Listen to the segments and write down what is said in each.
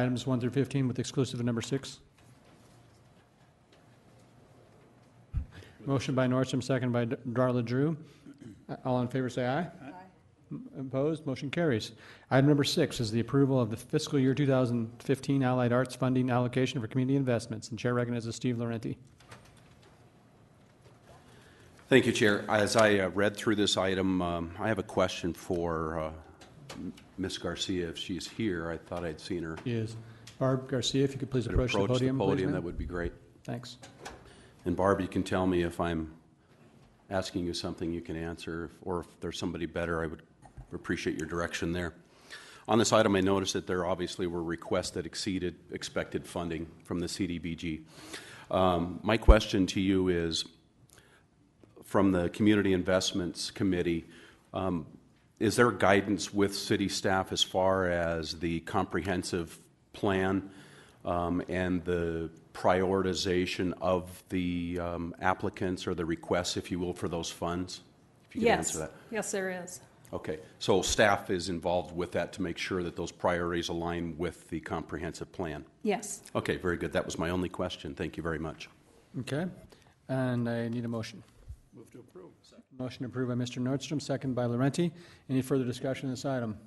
Items 1 through 15 with exclusive of number 6. Motion by Nordstrom, second by Darla Drew. All in favor say aye. Opposed? Motion carries. Item number 6 is the approval of the fiscal year 2015 Allied Arts funding allocation for community investments. And Chair recognizes Steve Laurenti. Thank you, Chair. As I read through this item, I have a question for Ms. Garcia, if she's here. I thought I'd seen her. She is. Barb Garcia, if you could please approach the podium, please, that would be great. Thanks. And Barb, you can tell me if I'm asking you something you can answer, or if there's somebody better, I would appreciate your direction there. On this item, I noticed that there obviously were requests that exceeded expected funding from the CDBG. My question to you is, from the Community Investments Committee, is there guidance with city staff as far as the comprehensive plan and the prioritization of the applicants or the requests, if you will, for those funds? If you could answer that. Yes, there is. Okay, so staff is involved with that to make sure that those priorities align with the comprehensive plan? Yes. Okay, very good. That was my only question. Thank you very much. Okay. And I need a motion. Move to approve. Second. Motion approved by Mr. Nordstrom, second by Laurenti. Any further discussion on this item?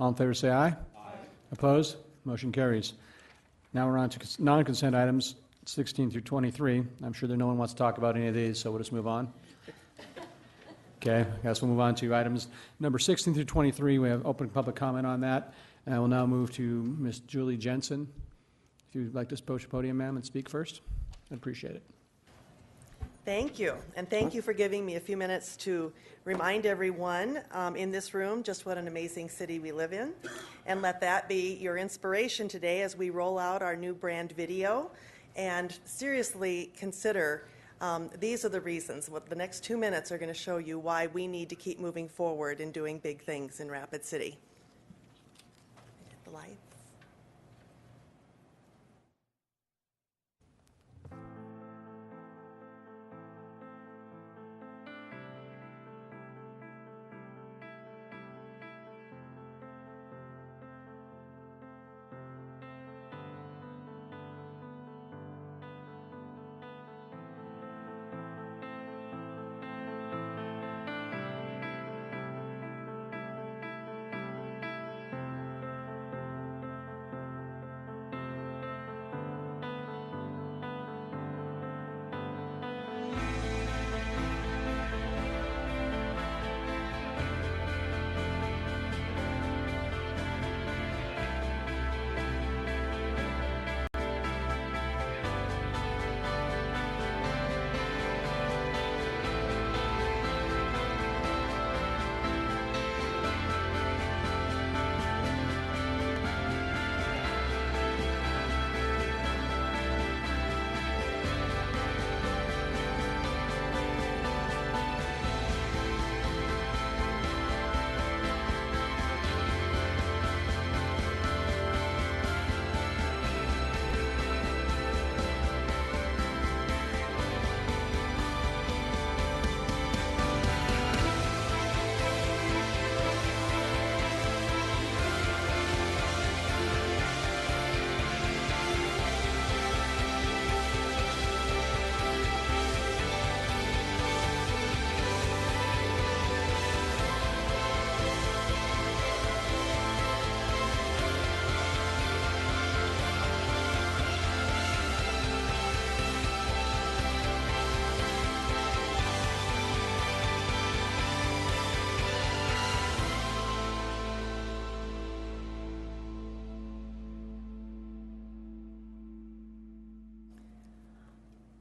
All in favor say aye. Aye. Opposed? Motion carries. Now we're on to non-consent items 16 through 23. I'm sure that no one wants to talk about any of these, so we'll just move on. Okay, I guess we'll move on to items number 16 through 23. We have open public comment on that. And I will now move to Ms. Julie Jensen. If you'd like to approach the podium, ma'am, and speak first, I'd appreciate it. Thank you, and thank you for giving me a few minutes to remind everyone in this room just what an amazing city we live in, and let that be your inspiration today as we roll out our new brand video. And seriously consider, these are the reasons. What the next 2 minutes are going to show you why we need to keep moving forward and doing big things in Rapid City. Hit the lights.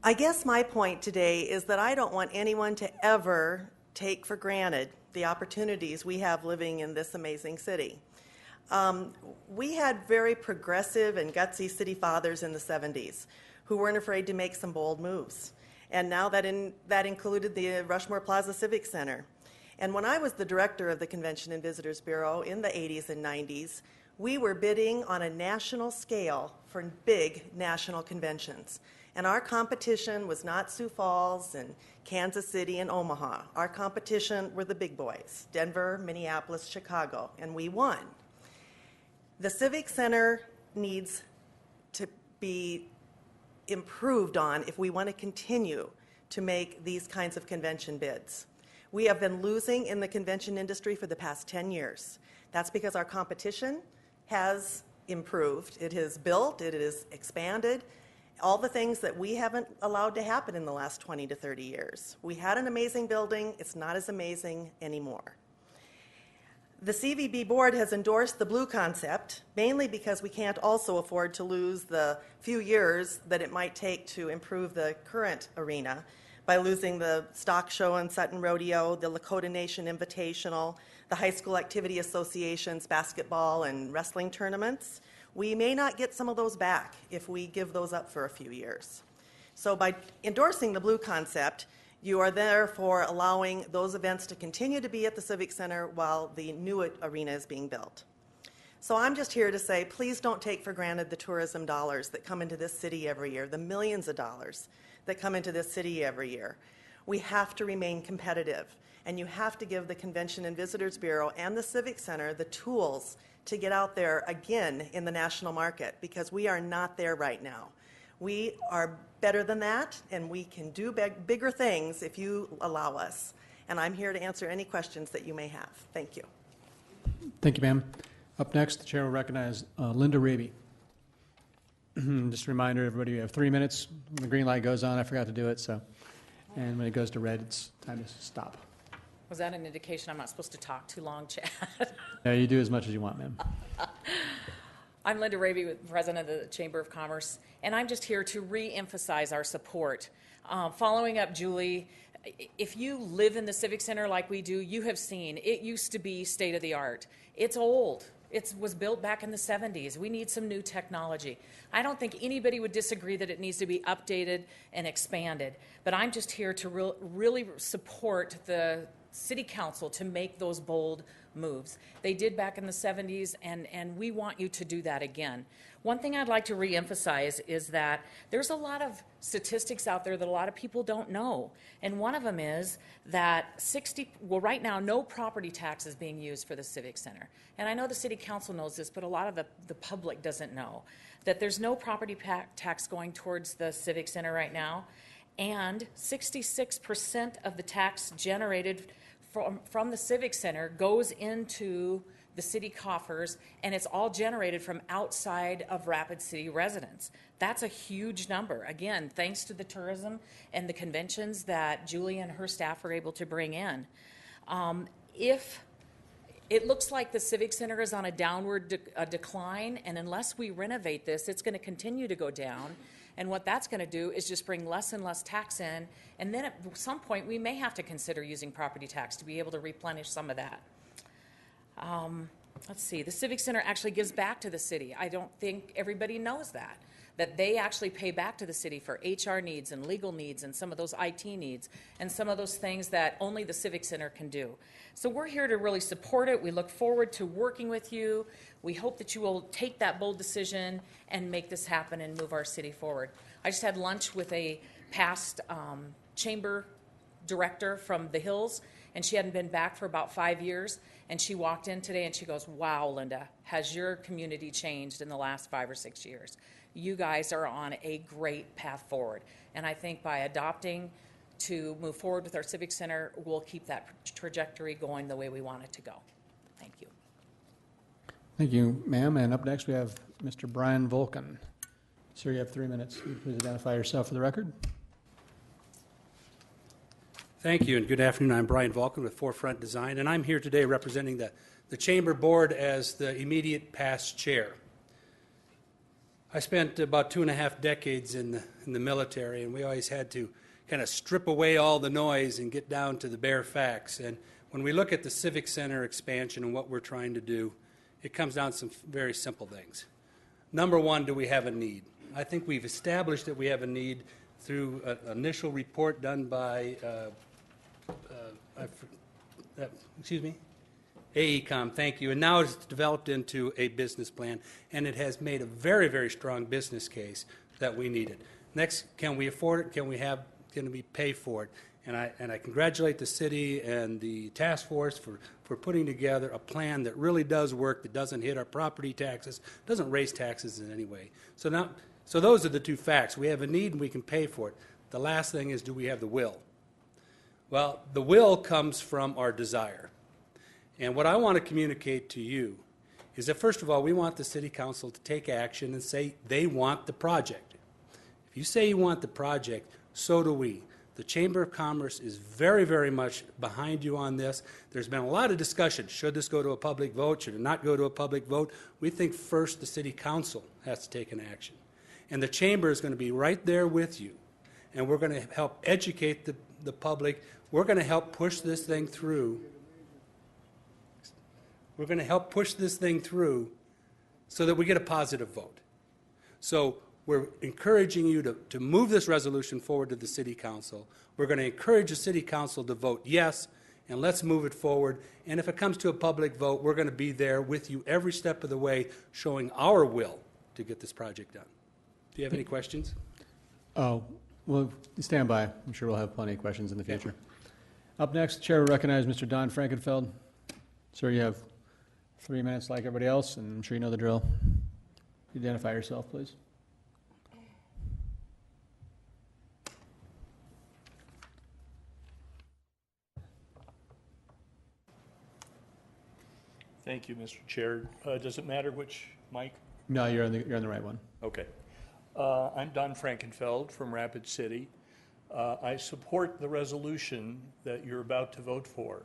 I guess my point today is that I don't want anyone to ever take for granted the opportunities we have living in this amazing city. We had very progressive and gutsy city fathers in the 70s who weren't afraid to make some bold moves. And now that included the Rushmore Plaza Civic Center. And when I was the director of the Convention and Visitors Bureau in the 80s and 90s, we were bidding on a national scale for big national conventions. And our competition was not Sioux Falls and Kansas City and Omaha. Our competition were the big boys, Denver, Minneapolis, Chicago, and we won. The Civic Center needs to be improved on if we want to continue to make these kinds of convention bids. We have been losing in the convention industry for the past 10 years. That's because our competition has improved. It has built, it has expanded, all the things that we haven't allowed to happen in the last 20 to 30 years. We had an amazing building. It's not as amazing anymore. The CVB board has endorsed the blue concept, mainly because we can't also afford to lose the few years that it might take to improve the current arena by losing the stock show and Sutton Rodeo, the Lakota Nation Invitational, the High School Activity Association's basketball and wrestling tournaments. We may not get some of those back if we give those up for a few years. So by endorsing the blue concept, you are therefore allowing those events to continue to be at the Civic Center while the new arena is being built. So I'm just here to say, please don't take for granted the tourism dollars that come into this city every year, the millions of dollars that come into this city every year. We have to remain competitive, and you have to give the Convention and Visitors Bureau and the Civic Center the tools to get out there again in the national market, because we are not there right now. We are better than that, and we can do bigger things if you allow us. And I'm here to answer any questions that you may have. Thank you. Thank you, ma'am. Up next, the chair will recognize Linda Raby. Just a reminder, everybody, you have 3 minutes. When the green light goes on, I forgot to do it, so. And when it goes to red, it's time to stop. Was that an indication I'm not supposed to talk too long, Chad? Yeah, you do as much as you want, ma'am. I'm Linda Raby, President of the Chamber of Commerce, and I'm just here to re-emphasize our support. Following up Julie, if you live in the Civic Center like we do, you have seen it used to be state-of-the-art. It's old. It was built back in the 70s. We need some new technology. I don't think anybody would disagree that it needs to be updated and expanded, but I'm just here to really support the City Council to make those bold moves. They did back in the 70s, and we want you to do that again. One thing I'd like to reemphasize is that there's a lot of statistics out there that a lot of people don't know. And one of them is that right now, no property tax is being used for the Civic Center. And I know the City Council knows this, but a lot of the public doesn't know that there's no property tax going towards the Civic Center right now. And 66% of the tax generated from the Civic Center goes into the city coffers, and it's all generated from outside of Rapid City residents. That's a huge number. Again, thanks to the tourism and the conventions that Julie and her staff are able to bring in. If it looks like the Civic Center is on a downward decline, and unless we renovate this, it's going to continue to go down. And what that's going to do is just bring less and less tax in, and then at some point we may have to consider using property tax to be able to replenish some of that. Let's see, the Civic Center actually gives back to the city. I don't think everybody knows that they actually pay back to the city for HR needs and legal needs and some of those IT needs and some of those things that only the Civic Center can do. So we're here to really support it. We look forward to working with you. We hope that you will take that bold decision and make this happen and move our city forward. I just had lunch with a past chamber director from the Hills, and she hadn't been back for about 5 years, and she walked in today and she goes, "Wow, Linda, has your community changed in the last 5 or 6 years? You guys are on a great path forward." And I think by adopting to move forward with our Civic Center, we'll keep that trajectory going the way we want it to go. Thank you. Thank you, ma'am. And up next, we have Mr. Brian Volken. Sir, you have 3 minutes. Will you please identify yourself for the record? Thank you, and good afternoon. I'm Brian Volken with Forefront Design, and I'm here today representing the Chamber Board as the immediate past chair. I spent about 2.5 decades in the military, and we always had to kind of strip away all the noise and get down to the bare facts. And when we look at the Civic Center expansion and what we're trying to do, it comes down to some very simple things. Number one, do we have a need? I think we've established that we have a need through an initial report done by AECOM, thank you. And now it's developed into a business plan, and it has made a very, very strong business case that we need it. Next, can we afford it? Can we pay for it? And I congratulate the city and the task force for putting together a plan that really does work, that doesn't hit our property taxes, doesn't raise taxes in any way. So those are the two facts. We have a need and we can pay for it. The last thing is, do we have the will? Well, the will comes from our desire. And what I want to communicate to you is that, first of all, we want the city council to take action and say they want the project. If you say you want the project, so do we. The Chamber of Commerce is very, very much behind you on this. There's been a lot of discussion. Should this go to a public vote? Should it not go to a public vote? We think first the city council has to take an action. And the Chamber is going to be right there with you. And we're going to help educate the public. We're going to help push this thing through. We're going to help push this thing through so that we get a positive vote. So we're encouraging you to move this resolution forward to the City Council. We're going to encourage the City Council to vote yes, and let's move it forward. And if it comes to a public vote, we're going to be there with you every step of the way, showing our will to get this project done. Do you have any questions? Oh, well, stand by. I'm sure we'll have plenty of questions in the future. Up next, the Chair will recognize Mr. Don Frankenfeld. Sir, you have 3 minutes like everybody else, and I'm sure you know the drill. Identify yourself, please. Thank you, Mr. Chair. Does it matter which mic? No, you're on the right one. Okay. I'm Don Frankenfeld from Rapid City. I support the resolution that you're about to vote for,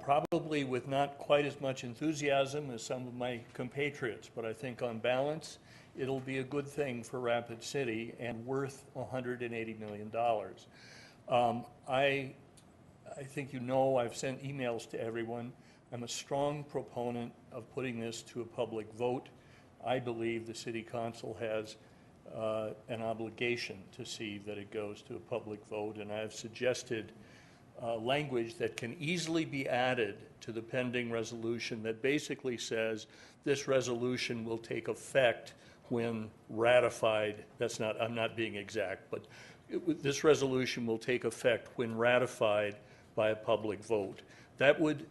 probably with not quite as much enthusiasm as some of my compatriots, but I think on balance, it'll be a good thing for Rapid City and worth $180 million. I think you know I've sent emails to everyone. I'm a strong proponent of putting this to a public vote. I believe the City Council has an obligation to see that it goes to a public vote, and I've suggested language that can easily be added to the pending resolution that basically says this resolution will take effect when ratified. That's not, I'm not being exact, but this resolution will take effect when ratified by a public vote. That would,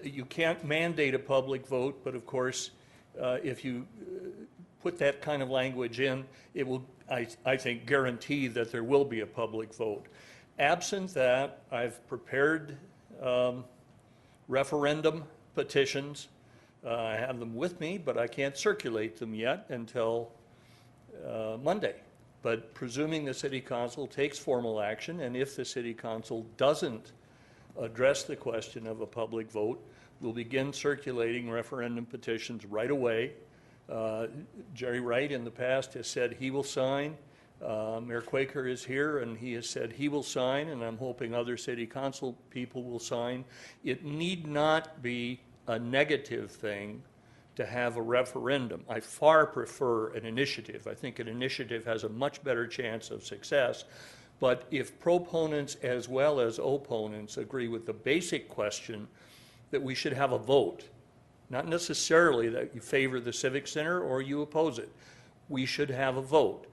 you can't mandate a public vote, but of course, if you put that kind of language in, it will, I think, guarantee that there will be a public vote. Absent that, I've prepared referendum petitions. I have them with me, but I can't circulate them yet until Monday. But presuming the City Council takes formal action, and if the City Council doesn't address the question of a public vote, we'll begin circulating referendum petitions right away. Jerry Wright in the past has said he will sign. Mayor Quaker is here and he has said he will sign, and I'm hoping other City Council people will sign. It need not be a negative thing to have a referendum. I far prefer an initiative. I think an initiative has a much better chance of success. But if proponents as well as opponents agree with the basic question that we should have a vote, not necessarily that you favor the Civic Center or you oppose it, we should have a vote,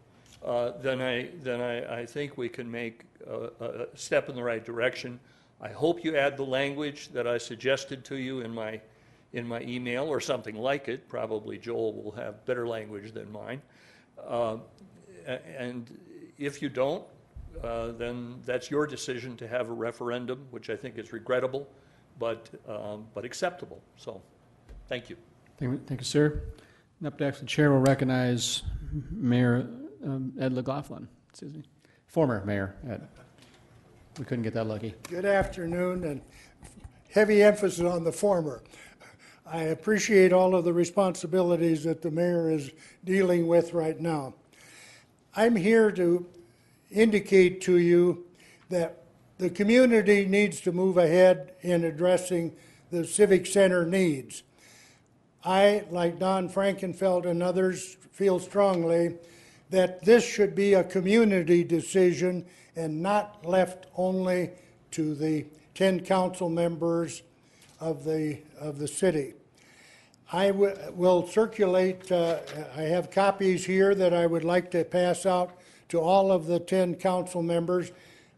then I think we can make a step in the right direction. I hope you add the language that I suggested to you in my email or something like it. Probably Joel will have better language than mine. And if you don't, then that's your decision to have a referendum, which I think is regrettable, but acceptable. So, thank you. Thank you, sir. And up next, the Chair will recognize Mayor Ed LaGlaughlin. Excuse me. Former Mayor Ed. We couldn't get that lucky. Good afternoon, and heavy emphasis on the former. I appreciate all of the responsibilities that the mayor is dealing with right now. I'm here to indicate to you that the community needs to move ahead in addressing the Civic Center needs. I, like Don Frankenfeld and others, feel strongly that this should be a community decision and not left only to the 10 council members of the city. I will circulate, I have copies here that I would like to pass out to all of the 10 council members.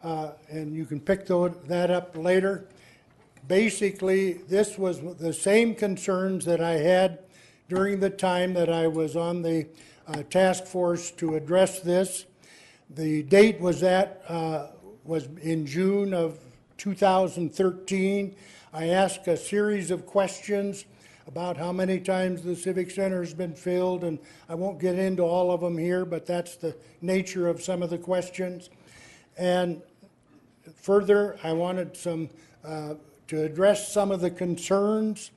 and you can pick that up later. Basically, this was the same concerns that I had during the time that I was on the task force to address this. The date was in June of 2013. I asked a series of questions about how many times the Civic Center has been filled, and I won't get into all of them here, but that's the nature of some of the questions. And further, I wanted to address some of the concerns.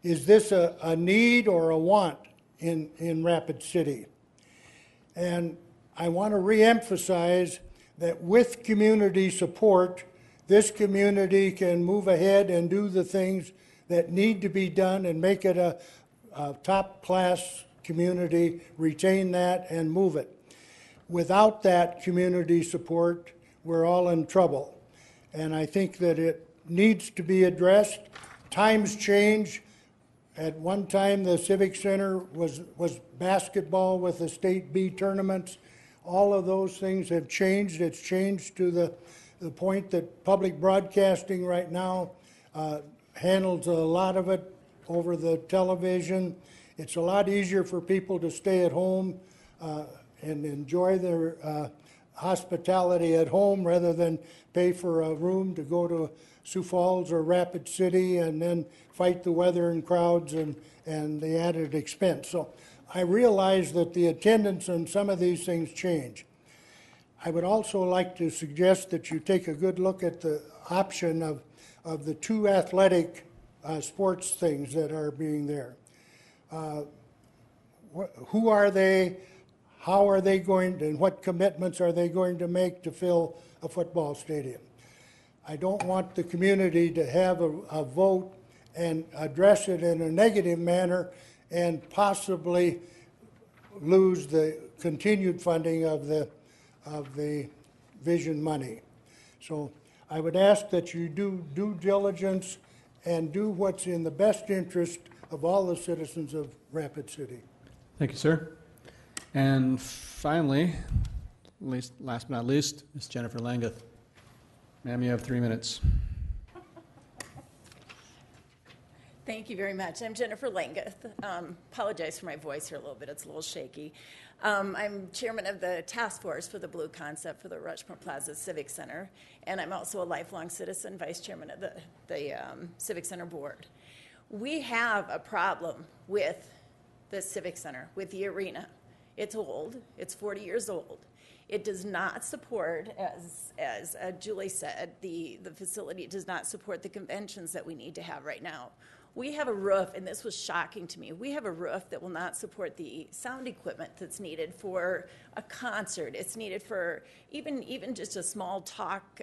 Is this a need or a want in Rapid City? And I want to reemphasize that with community support, this community can move ahead and do the things that need to be done and make it a top-class community, retain that and move it. Without that community support, we're all in trouble. And I think that it needs to be addressed. Times change. At one time, the Civic Center was basketball with the state B tournaments. All of those things have changed. It's changed to the point that public broadcasting right now handles a lot of it over the television. It's a lot easier for people to stay at home and enjoy their hospitality at home rather than pay for a room to go to Sioux Falls or Rapid City and then fight the weather and crowds and the added expense. So I realize that the attendance on some of these things change. I would also like to suggest that you take a good look at the option of the two athletic sports things that are being there. Who are they? How are they going to, and what commitments are they going to make to fill a football stadium? I don't want the community to have a vote and address it in a negative manner and possibly lose the continued funding of the vision money. So I would ask that you do due diligence and do what's in the best interest of all the citizens of Rapid City. Thank you, sir. And finally, last but not least, Ms. Jennifer Langeth. Ma'am, you have 3 minutes. Thank you very much. I'm Jennifer Langeth. Apologize for my voice here a little bit. It's a little shaky. I'm chairman of the task force for the Blue Concept for the Rushmore Plaza Civic Center, and I'm also a lifelong citizen, vice chairman of the Civic Center board. We have a problem with the Civic Center, with the arena. It's old. It's 40 years old. It does not support, as Julie said, the facility does not support the conventions that we need to have right now. We have a roof, and this was shocking to me, we have a roof that will not support the sound equipment that's needed for a concert. It's needed for even just a small talk,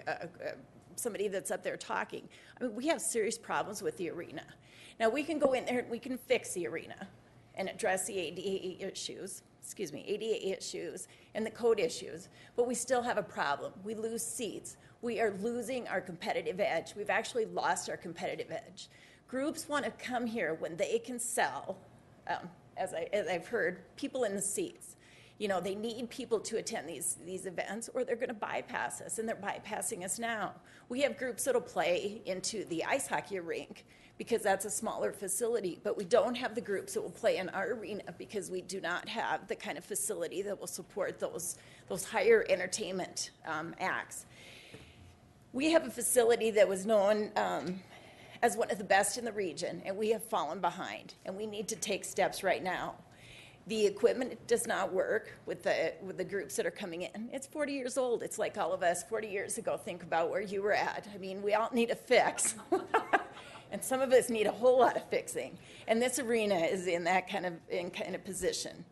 somebody that's up there talking. I mean, we have serious problems with the arena. Now, we can go in there and we can fix the arena and address the ADA issues and the code issues, but we still have a problem. We lose seats. We are losing our competitive edge. We've actually lost our competitive edge. Groups want to come here when they can sell, as I've heard, people in the seats. You know, they need people to attend these events or they're going to bypass us, and they're bypassing us now. We have groups that'll play into the ice hockey rink because that's a smaller facility, but we don't have the groups that will play in our arena because we do not have the kind of facility that will support those higher entertainment acts. We have a facility that was known as one of the best in the region, and we have fallen behind, and we need to take steps right now. The equipment does not work with the groups that are coming in. It's 40 years old. It's like all of us 40 years ago. Think about where you were at. I mean, we all need a fix. And some of us need a whole lot of fixing. And this arena is in that kind of position.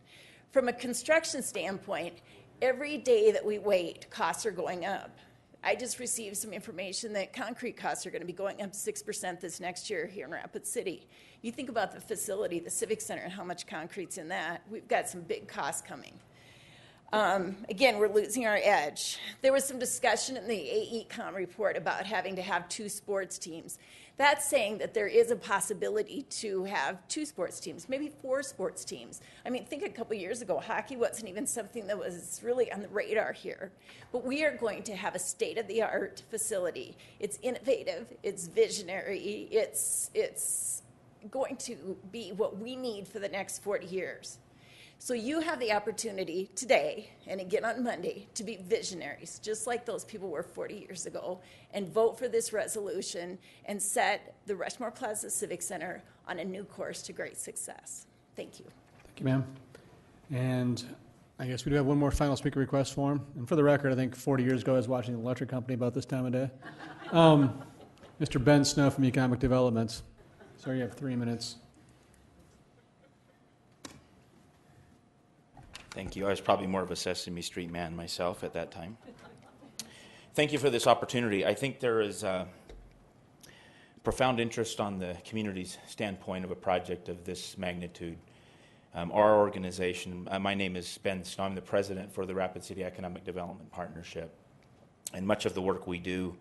From a construction standpoint, every day that we wait, costs are going up. I just received some information that concrete costs are going to be going up 6% this next year here in Rapid City. You think about the facility, the Civic Center, and how much concrete's in that. We've got some big costs coming. Again, we're losing our edge. There was some discussion in the AECom report about having to have 2 sports teams. That's saying that there is a possibility to have 2 sports teams, maybe 4 sports teams. I mean, think a couple years ago, hockey wasn't even something that was really on the radar here. But we are going to have a state-of-the-art facility. It's innovative, it's visionary, it's going to be what we need for the next 40 years. So you have the opportunity today, and again on Monday, to be visionaries, just like those people were 40 years ago, and vote for this resolution and set the Rushmore Plaza Civic Center on a new course to great success. Thank you. Thank you, ma'am. And I guess we do have one more final speaker request form. And for the record, I think 40 years ago I was watching the electric company about this time of day. Mr. Ben Snow from Economic Developments. Sir, you have 3 minutes. Thank you. I was probably more of a Sesame Street man myself at that time. Thank you for this opportunity. I think there is profound interest on the community's standpoint of a project of this magnitude. Our organization, my name is Ben Snow. I'm the president for the Rapid City Economic Development Partnership. And much of the work we do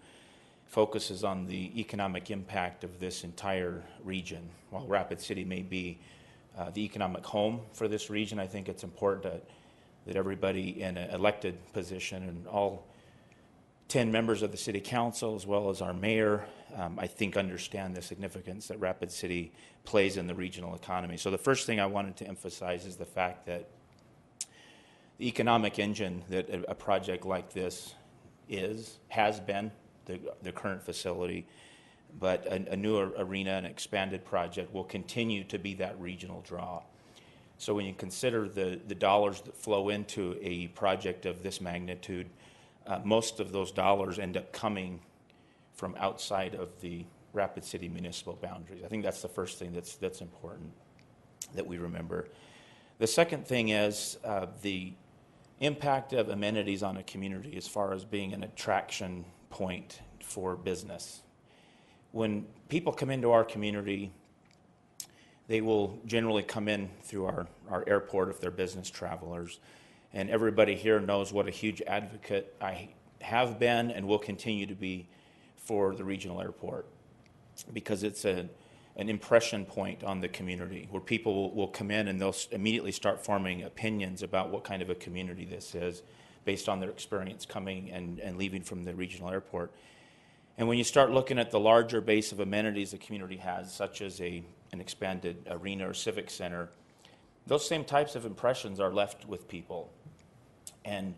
focuses on the economic impact of this entire region. While Rapid City may be the economic home for this region, I think it's important that everybody in an elected position and all 10 members of the City Council, as well as our mayor, I think understand the significance that Rapid City plays in the regional economy. So the first thing I wanted to emphasize is the fact that the economic engine that a project like this has been, the current facility, but a new arena, an expanded project, will continue to be that regional draw. So when you consider the dollars that flow into a project of this magnitude, most of those dollars end up coming from outside of the Rapid City municipal boundaries. I think that's the first thing that's important that we remember. The second thing is the impact of amenities on a community as far as being an attraction point for business. When people come into our community, they will generally come in through our airport if they're business travelers. And everybody here knows what a huge advocate I have been and will continue to be for the regional airport, because it's an impression point on the community where people will come in and they'll immediately start forming opinions about what kind of a community this is based on their experience coming and leaving from the regional airport. And when you start looking at the larger base of amenities the community has, such as an expanded arena or civic center, those same types of impressions are left with people. And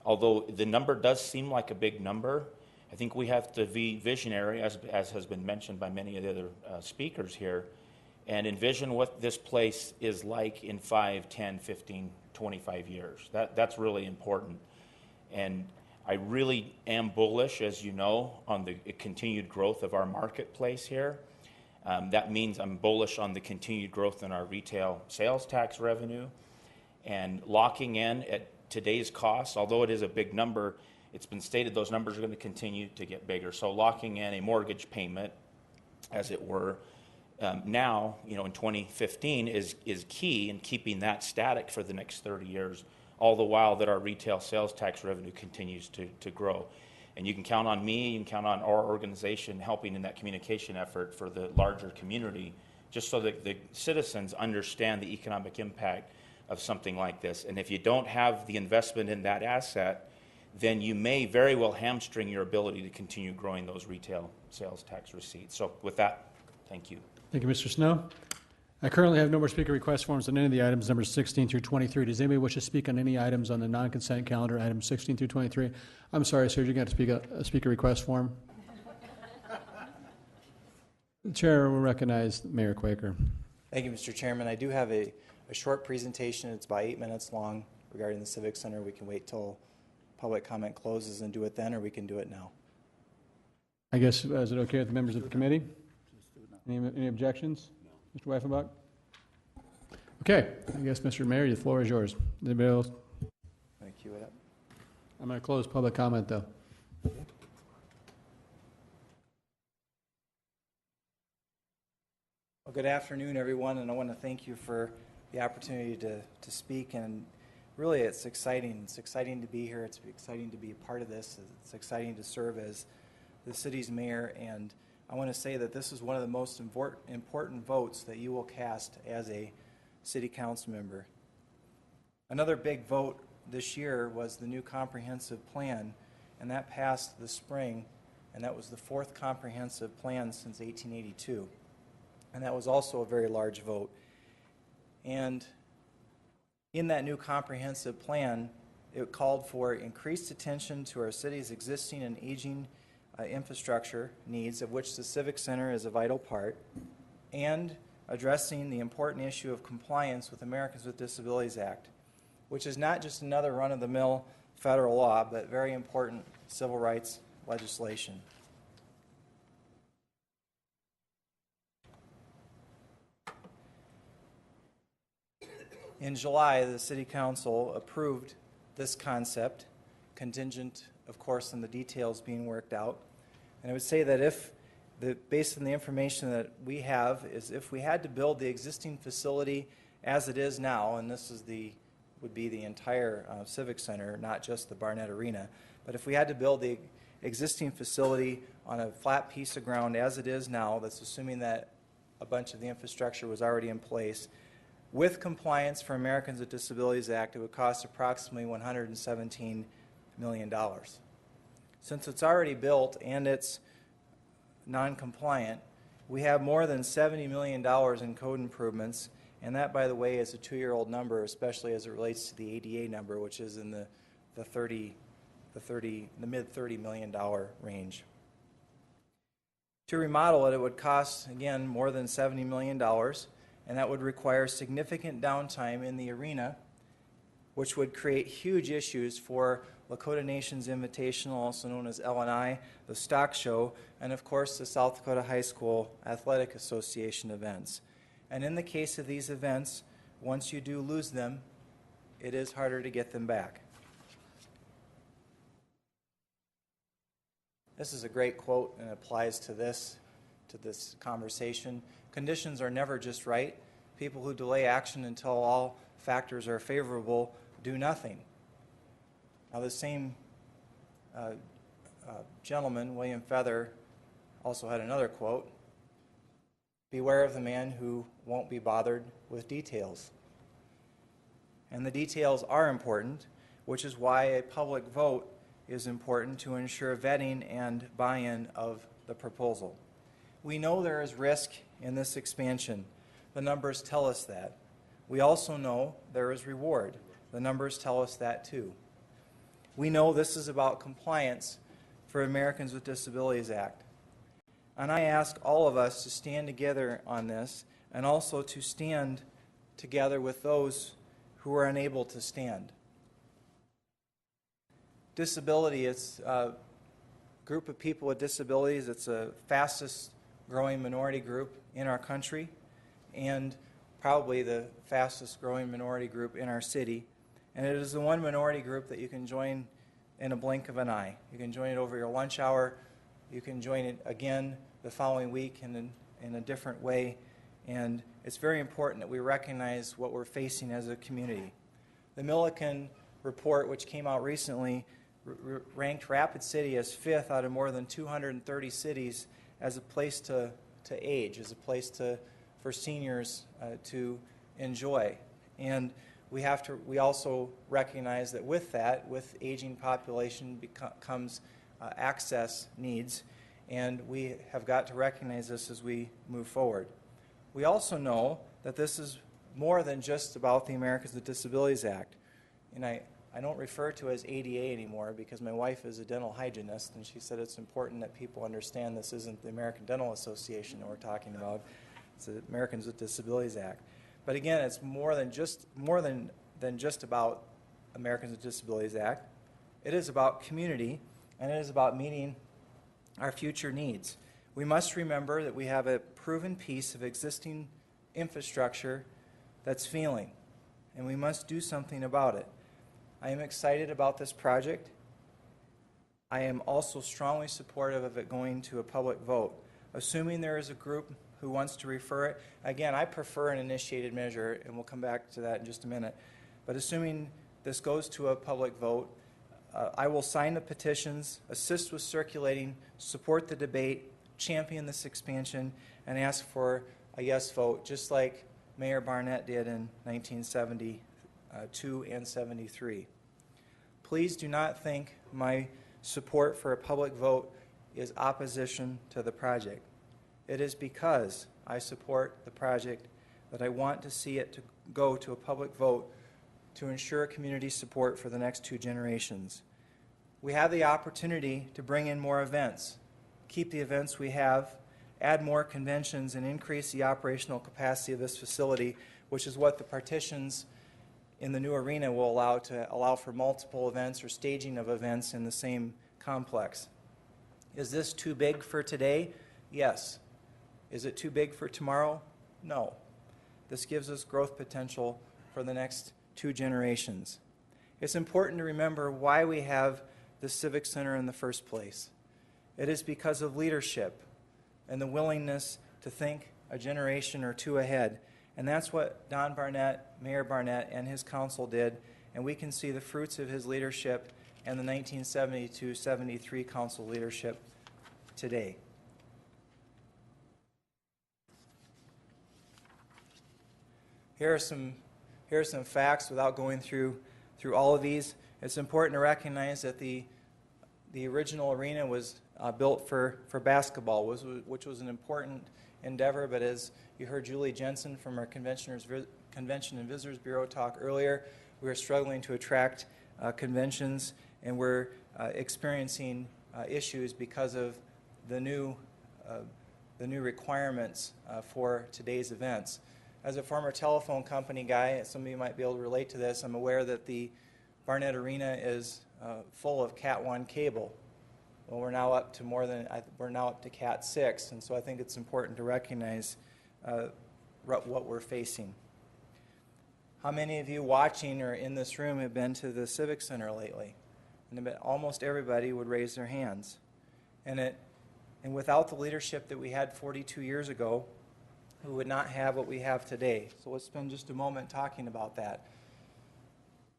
although the number does seem like a big number, I think we have to be visionary, as has been mentioned by many of the other speakers here, and envision what this place is like in 5, 10, 15, 25 years. That's really important. And I really am bullish, as you know, on the continued growth of our marketplace here. That means I'm bullish on the continued growth in our retail sales tax revenue, and locking in at today's costs, although it is a big number, it's been stated those numbers are going to continue to get bigger. So locking in a mortgage payment, as it were, now, in 2015 is key in keeping that static for the next 30 years, all the while that our retail sales tax revenue continues to grow. And you can count on me, you can count on our organization helping in that communication effort for the larger community, just so that the citizens understand the economic impact of something like this. And if you don't have the investment in that asset, then you may very well hamstring your ability to continue growing those retail sales tax receipts. So with that, thank you. Thank you, Mr. Snow. I currently have no more speaker request forms on any of the items numbers 16 through 23. Does anybody wish to speak on any items on the non-consent calendar, items 16 through 23? I'm sorry, sir, you got to speak a speaker request form. The chair will recognize Mayor Quaker. Thank you, Mr. Chairman. I do have a short presentation. It's about 8 minutes long regarding the Civic Center. We can wait till public comment closes and do it then, or we can do it now. I guess, is it okay with the members of the committee? Any objections? Mr. Weifenbach? Okay, I guess, Mr. Mayor, the floor is yours. Anybody else? Let me cue it up. I'm going to close public comment, though. Well, good afternoon, everyone, and I want to thank you for the opportunity to speak and really it's exciting. It's exciting to be here. It's exciting to be a part of this. It's exciting to serve as the city's mayor, and I want to say that this is one of the most important votes that you will cast as a city council member. Another big vote this year was the new comprehensive plan, and that passed this spring, and that was the 4th comprehensive plan since 1882. And that was also a very large vote. And in that new comprehensive plan, it called for increased attention to our city's existing and aging infrastructure needs, of which the Civic Center is a vital part, and addressing the important issue of compliance with Americans with Disabilities Act, which is not just another run-of-the-mill federal law, but very important civil rights legislation. In July, the City Council approved this concept, contingent, of course, on the details being worked out. And I would say that based on the information that we have, is if we had to build the existing facility as it is now, and this is would be the entire Civic Center, not just the Barnett Arena, but if we had to build the existing facility on a flat piece of ground as it is now, that's assuming that a bunch of the infrastructure was already in place, with compliance for Americans with Disabilities Act, it would cost approximately $117 million. Since it's already built and it's non-compliant, we have more than $70 million in code improvements, and that, by the way, is a 2-year-old number, especially as it relates to the ADA number, which is in the mid $30 million range. To remodel it, it would cost, again, more than $70 million, and that would require significant downtime in the arena, which would create huge issues for Lakota Nations Invitational, also known as LNI, the Stock Show, and of course the South Dakota High School Athletic Association events. And in the case of these events, once you do lose them, it is harder to get them back. This is a great quote and applies to this conversation. Conditions are never just right. People who delay action until all factors are favorable do nothing. Now, the same gentleman, William Feather, also had another quote: "Beware of the man who won't be bothered with details." And the details are important, which is why a public vote is important to ensure vetting and buy-in of the proposal. We know there is risk in this expansion. The numbers tell us that. We also know there is reward. The numbers tell us that too. We know this is about compliance for Americans with Disabilities Act. And I ask all of us to stand together on this, and also to stand together with those who are unable to stand. Disability, it's a group of people with disabilities. It's the fastest growing minority group in our country, and probably the fastest growing minority group in our city. And it is the one minority group that you can join in a blink of an eye. You can join it over your lunch hour. You can join it again the following week in a different way. And it's very important that we recognize what we're facing as a community. The Milliken report, which came out recently, ranked Rapid City as 5th out of more than 230 cities as a place to age, as a place for seniors to enjoy. And we also recognize that with aging population comes access needs, and we have got to recognize this as we move forward. We also know that this is more than just about the Americans with Disabilities Act. And I don't refer to it as ADA anymore because my wife is a dental hygienist, and she said it's important that people understand this isn't the American Dental Association that we're talking about. It's the Americans with Disabilities Act. But again, it's more than just about Americans with Disabilities Act. It is about community, and it is about meeting our future needs. We must remember that we have a proven piece of existing infrastructure that's failing, and we must do something about it. I am excited about this project. I am also strongly supportive of it going to a public vote. Assuming there is a group who wants to refer it, again, I prefer an initiated measure, and we'll come back to that in just a minute. But assuming this goes to a public vote. I will sign the petitions, assist with circulating, support the debate, champion this expansion, and ask for a yes vote, just like Mayor Barnett did in 1972 and 73. Please do not think my support for a public vote is opposition to the project. It is because I support the project that I want to see it to go to a public vote to ensure community support for the next 2 generations. We have the opportunity to bring in more events, keep the events we have, add more conventions, and increase the operational capacity of this facility, which is what the partitions in the new arena will allow for multiple events or staging of events in the same complex. Is this too big for today? Yes. Is it too big for tomorrow? No. This gives us growth potential for the next 2 generations. It's important to remember why we have the Civic Center in the first place. It is because of leadership and the willingness to think a generation or 2 ahead. And that's what Don Barnett, Mayor Barnett, and his council did, and we can see the fruits of his leadership and the 1972-73 council leadership today. Here are some facts without going through all of these. It's important to recognize that the original arena was built for basketball, which was an important endeavor, but as you heard Julie Jensen from our Convention and Visitors Bureau talk earlier, we are struggling to attract conventions, and we're experiencing issues because of the new requirements for today's events. As a former telephone company guy, some of you might be able to relate to this, I'm aware that the Barnett Arena is full of Cat 1 cable. Well, we're now up to Cat 6, and so I think it's important to recognize what we're facing. How many of you watching or in this room have been to the Civic Center lately? And almost everybody would raise their hands. And without the leadership that we had 42 years ago, we would not have what we have today. So let's spend just a moment talking about that.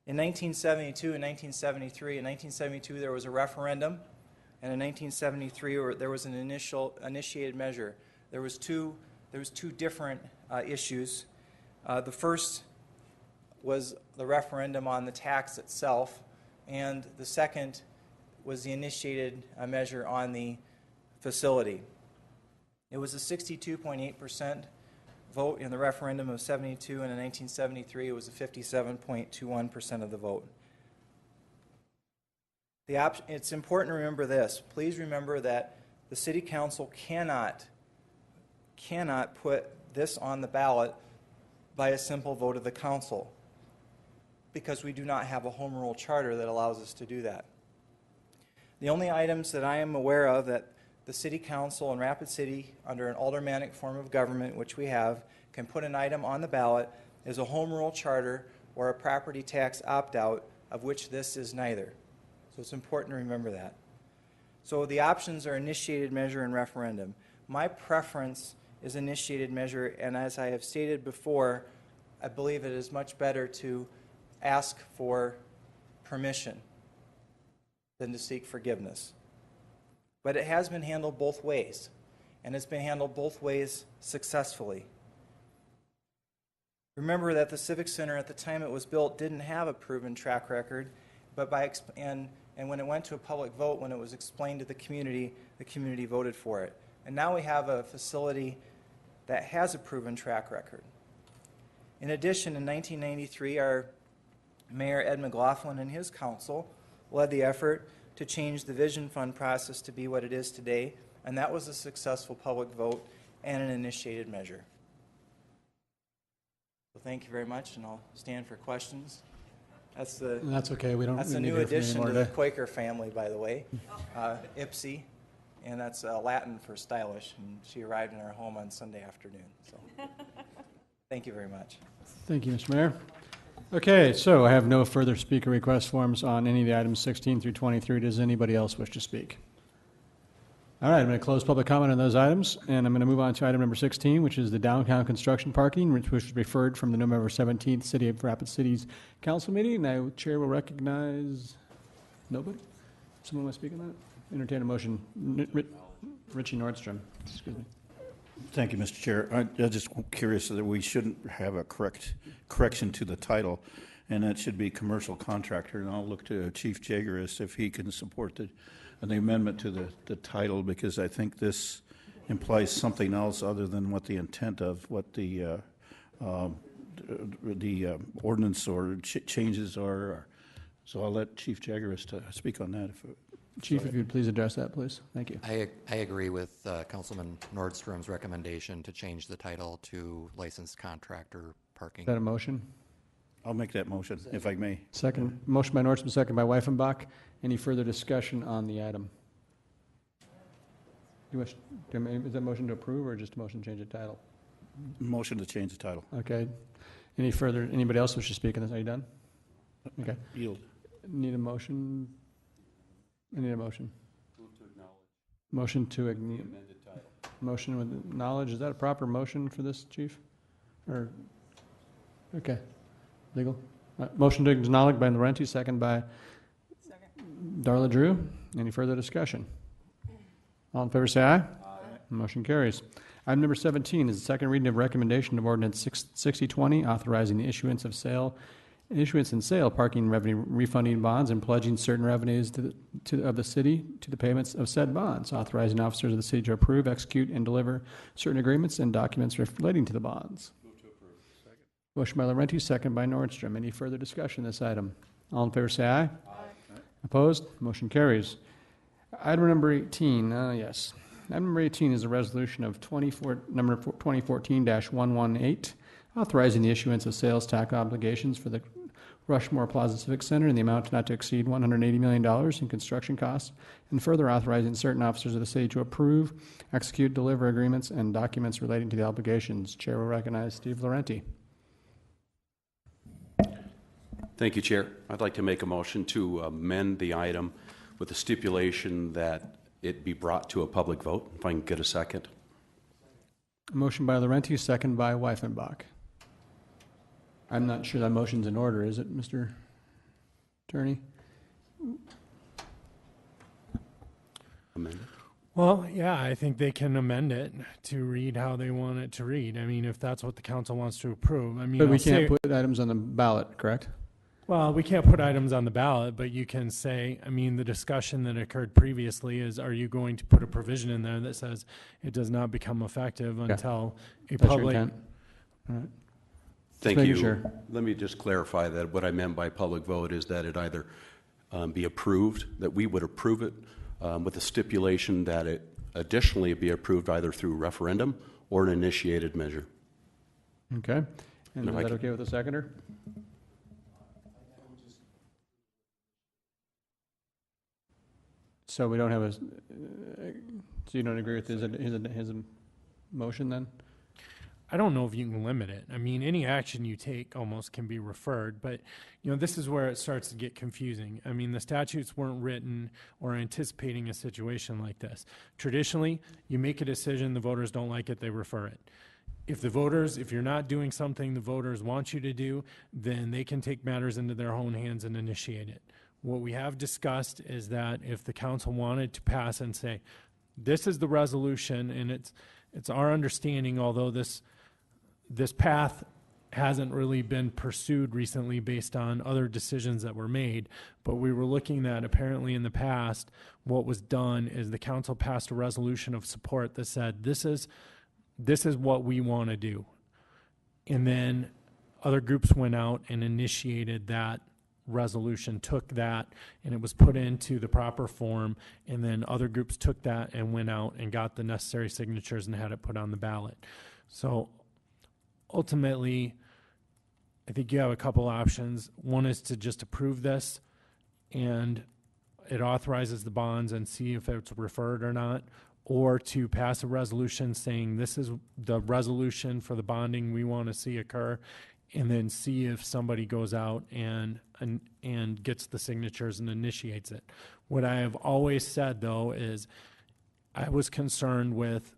In 1972 and 1973, in 1972 there was a referendum, and in 1973 there was an initiated measure. There was two different issues. The first was the referendum on the tax itself, and the second was the initiated measure on the facility. It was a 62.8% vote in the referendum of 72, and in 1973 it was a 57.21% of the vote. It's important to remember this. Please remember that the City Council cannot put this on the ballot by a simple vote of the Council, because we do not have a home rule charter that allows us to do that. The only items that I am aware of that the City Council in Rapid City, under an aldermanic form of government, which we have, can put an item on the ballot is a home rule charter or a property tax opt-out, of which this is neither. So it's important to remember that. So the options are initiated measure and referendum. My preference is initiated measure, and as I have stated before, I believe it is much better to ask for permission than to seek forgiveness. But it has been handled both ways, and it's been handled both ways successfully. Remember that the Civic Center at the time it was built didn't have a proven track record, but and when it went to a public vote, when it was explained to the community voted for it. And now we have a facility that has a proven track record. In addition, in 1993, our Mayor Ed McLaughlin and his council led the effort to change the Vision Fund process to be what it is today, and that was a successful public vote and an initiated measure. So thank you very much, and I'll stand for questions. That's okay. We don't. That's we a need new to hear from you addition anymore to the today. Quaker family, by the way, Ipsy, and that's Latin for stylish. And she arrived in our home on Sunday afternoon. So, thank you very much. Thank you, Mr. Mayor. Okay, so I have no further speaker request forms on any of the items 16 through 23. Does anybody else wish to speak? All right, I'm going to close public comment on those items, and I'm going to move on to item number 16, which is the downtown construction parking, which was referred from the November 17th City of Rapid City's council meeting. Now, Chair will recognize nobody? Someone want to speak on that? Entertain a motion. Richie Nordstrom, excuse me. Thank you, Mr. Chair. I'm just curious that we shouldn't have a correction to the title, and that should be commercial contractor. And I'll look to Chief Jageris if he can support the amendment to the title, because I think this implies something else other than what the intent of what the ordinance or changes are. So I'll let Chief Jageris to speak on that. Chief, if you'd please address that, please. Thank you. I agree with Councilman Nordstrom's recommendation to change the title to licensed contractor parking. Is that a motion? I'll make that motion, if I may. Second. Motion by Nordstrom, second by Weifenbach. Any further discussion on the item? Is that motion to approve or just a motion to change the title? Motion to change the title. Okay. Anybody else wish to speak on this? Are you done? Okay. Yield. Need a motion? I need a motion. Motion to acknowledge. Motion with knowledge. Is that a proper motion for this, Chief? Or, okay. Legal? Motion to acknowledge by Laurenti, second by Darla Drew. Any further discussion? All in favor say aye. Aye. Motion carries. Item number 17 is the second reading of recommendation of ordinance 6020, authorizing the issuance and sale parking revenue refunding bonds and pledging certain revenues of the city to the payments of said bonds, authorizing officers of the city to approve, execute, and deliver certain agreements and documents relating to the bonds. Move to approve. Second. Motion by Laurenti, second by Nordstrom. Any further discussion on this item? All in favor say aye. Aye. Opposed? Motion carries. Item number 18, yes. Item number 18 is a resolution of number 2014-118, authorizing the issuance of sales tax obligations for the Rushmore Plaza Civic Center in the amount not to exceed $180 million in construction costs, and further authorizing certain officers of the city to approve, execute, deliver agreements and documents relating to the obligations. Chair will recognize Steve Laurenti. Thank you, Chair. I'd like to make a motion to amend the item with the stipulation that it be brought to a public vote. If I can get a second. Motion by Laurenti, second by Weifenbach. I'm not sure that motion's in order, is it, Mr. Attorney? Amend it. Well, yeah, I think they can amend it to read how they want it to read. I mean, if that's what the council wants to approve. I mean, But we can't put items on the ballot, correct? Well, we can't put items on the ballot, but you can say, I mean, the discussion that occurred previously is, are you going to put a provision in there that says it does not become effective until a That's your public... intent. All right. Thank making you. sure. Let me just clarify that what I meant by public vote is that it either be approved, that we would approve it with the stipulation that it additionally be approved either through referendum or an initiated measure. Okay. And If is I that could- okay with the seconder? So we don't have a, so you don't agree with his motion then? I don't know if you can limit it. I mean, any action you take almost can be referred, but, you know, this is where it starts to get confusing. I mean, the statutes weren't written or anticipating a situation like this. Traditionally, you make a decision, the voters don't like it, they refer it. If you're not doing something the voters want you to do, then they can take matters into their own hands and initiate it. What we have discussed is that if the council wanted to pass and say, this is the resolution, and it's our understanding, although this path hasn't really been pursued recently based on other decisions that were made, but we were looking at apparently in the past, what was done is the council passed a resolution of support that said, this is what we want to do. And then other groups went out and initiated that resolution, took that, and it was put into the proper form, and then other groups took that and went out and got the necessary signatures and had it put on the ballot. So ultimately, I think you have a couple options. One is to just approve this, and it authorizes the bonds and see if it's referred or not, or to pass a resolution saying this is the resolution for the bonding we want to see occur, and then see if somebody goes out and gets the signatures and initiates it. What I have always said, though, is I was concerned with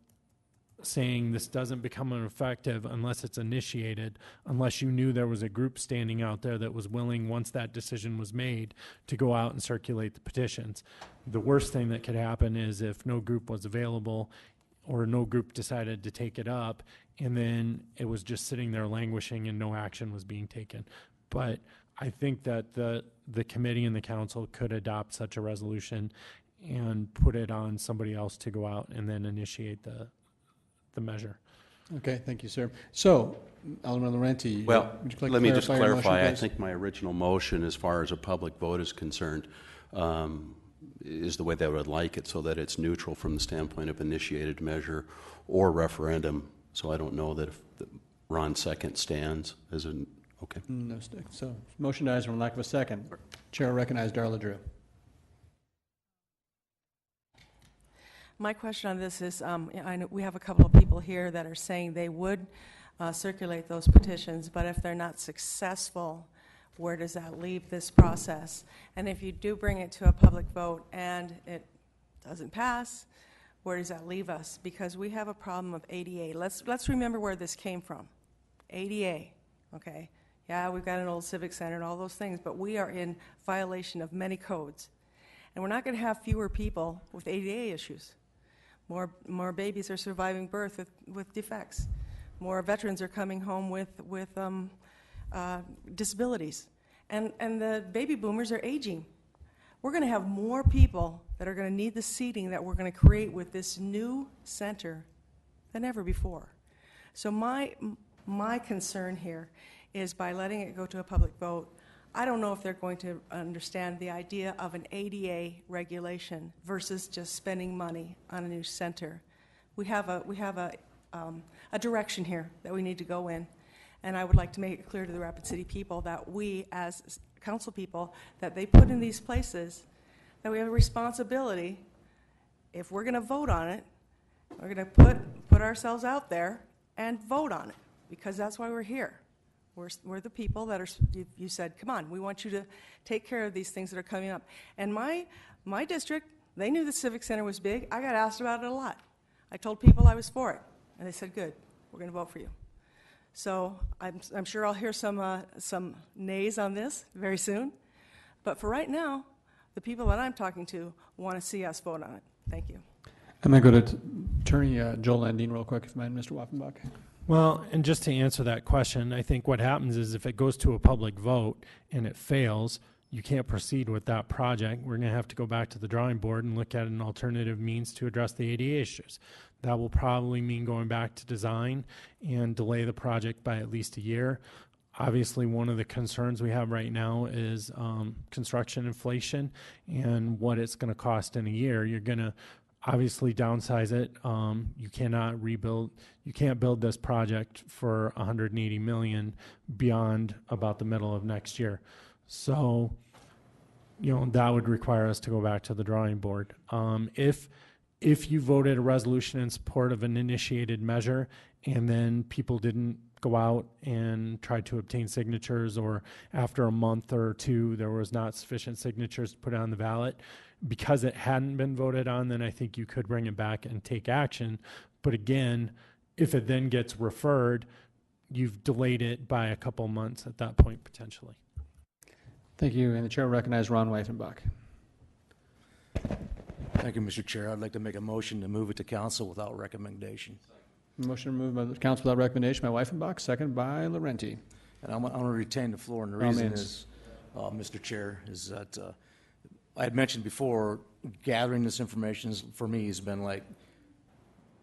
saying this doesn't become effective unless it's initiated, unless you knew there was a group standing out there that was willing, once that decision was made, to go out and circulate the petitions. The worst thing that could happen is if no group was available or no group decided to take it up, and then it was just sitting there languishing and no action was being taken. But I think that the committee and the council could adopt such a resolution and put it on somebody else to go out and then initiate the measure. Okay, thank you, sir. So, Alderman Laurenti. Well, would you like to let me just your motion, clarify. I please? think my original motion, as far as a public vote is concerned, is the way that I would like it, so that it's neutral from the standpoint of initiated measure or referendum. So I don't know that if Ron's second stands as an, okay. No stick. So, motion dies from lack of a second. Chair will recognize Darla Drew. My question on this is, I know we have a couple of people here that are saying they would circulate those petitions, but if they're not successful, where does that leave this process? And if you do bring it to a public vote and it doesn't pass, where does that leave us? Because we have a problem of ADA. Let's remember where this came from. ADA, okay? Yeah, we've got an old civic center and all those things, but we are in violation of many codes. And we're not going to have fewer people with ADA issues. More babies are surviving birth with defects. More veterans are coming home with disabilities. And the baby boomers are aging. We're going to have more people that are going to need the seating that we're going to create with this new center than ever before. So my concern here is by letting it go to a public vote, I don't know if they're going to understand the idea of an ADA regulation versus just spending money on a new center. We have a direction here that we need to go in, and I would like to make it clear to the Rapid City people that we, as council people, that they put in these places, that we have a responsibility. If we're going to vote on it, we're going to put ourselves out there and vote on it, because that's why we're here. We're the people that are, you said, come on, we want you to take care of these things that are coming up. And my district, they knew the Civic Center was big. I got asked about it a lot. I told people I was for it, and they said, good, we're going to vote for you. So I'm sure I'll hear some nays on this very soon. But for right now, the people that I'm talking to want to see us vote on it. Thank you. I'm going to go to Attorney Joel Landine real quick, if you mind, Mr. Waffenbach. Well, and just to answer that question, I think what happens is if it goes to a public vote and it fails, you can't proceed with that project. We're going to have to go back to the drawing board and look at an alternative means to address the ADA issues. That will probably mean going back to design and delay the project by at least a year. Obviously, one of the concerns we have right now is construction inflation and what it's going to cost in a year. You're going to obviously downsize it. You cannot rebuild, you can't build this project for $180 million beyond about the middle of next year. So, that would require us to go back to the drawing board. If you voted a resolution in support of an initiated measure and then people didn't go out and try to obtain signatures, or after a month or two there was not sufficient signatures to put on the ballot, because it hadn't been voted on, then I think you could bring it back and take action. But again, if it then gets referred, you've delayed it by a couple months at that point, potentially. Thank you. And the chair will recognize Ron Weifenbach. Thank you, Mr. Chair. I'd like to make a motion to move it to council without recommendation. Motion removed by the council without recommendation by Weifenbach, second by Laurenti. And I'm going to retain the floor, and the reason is, Mr. Chair, is that I had mentioned before, gathering this information for me has been like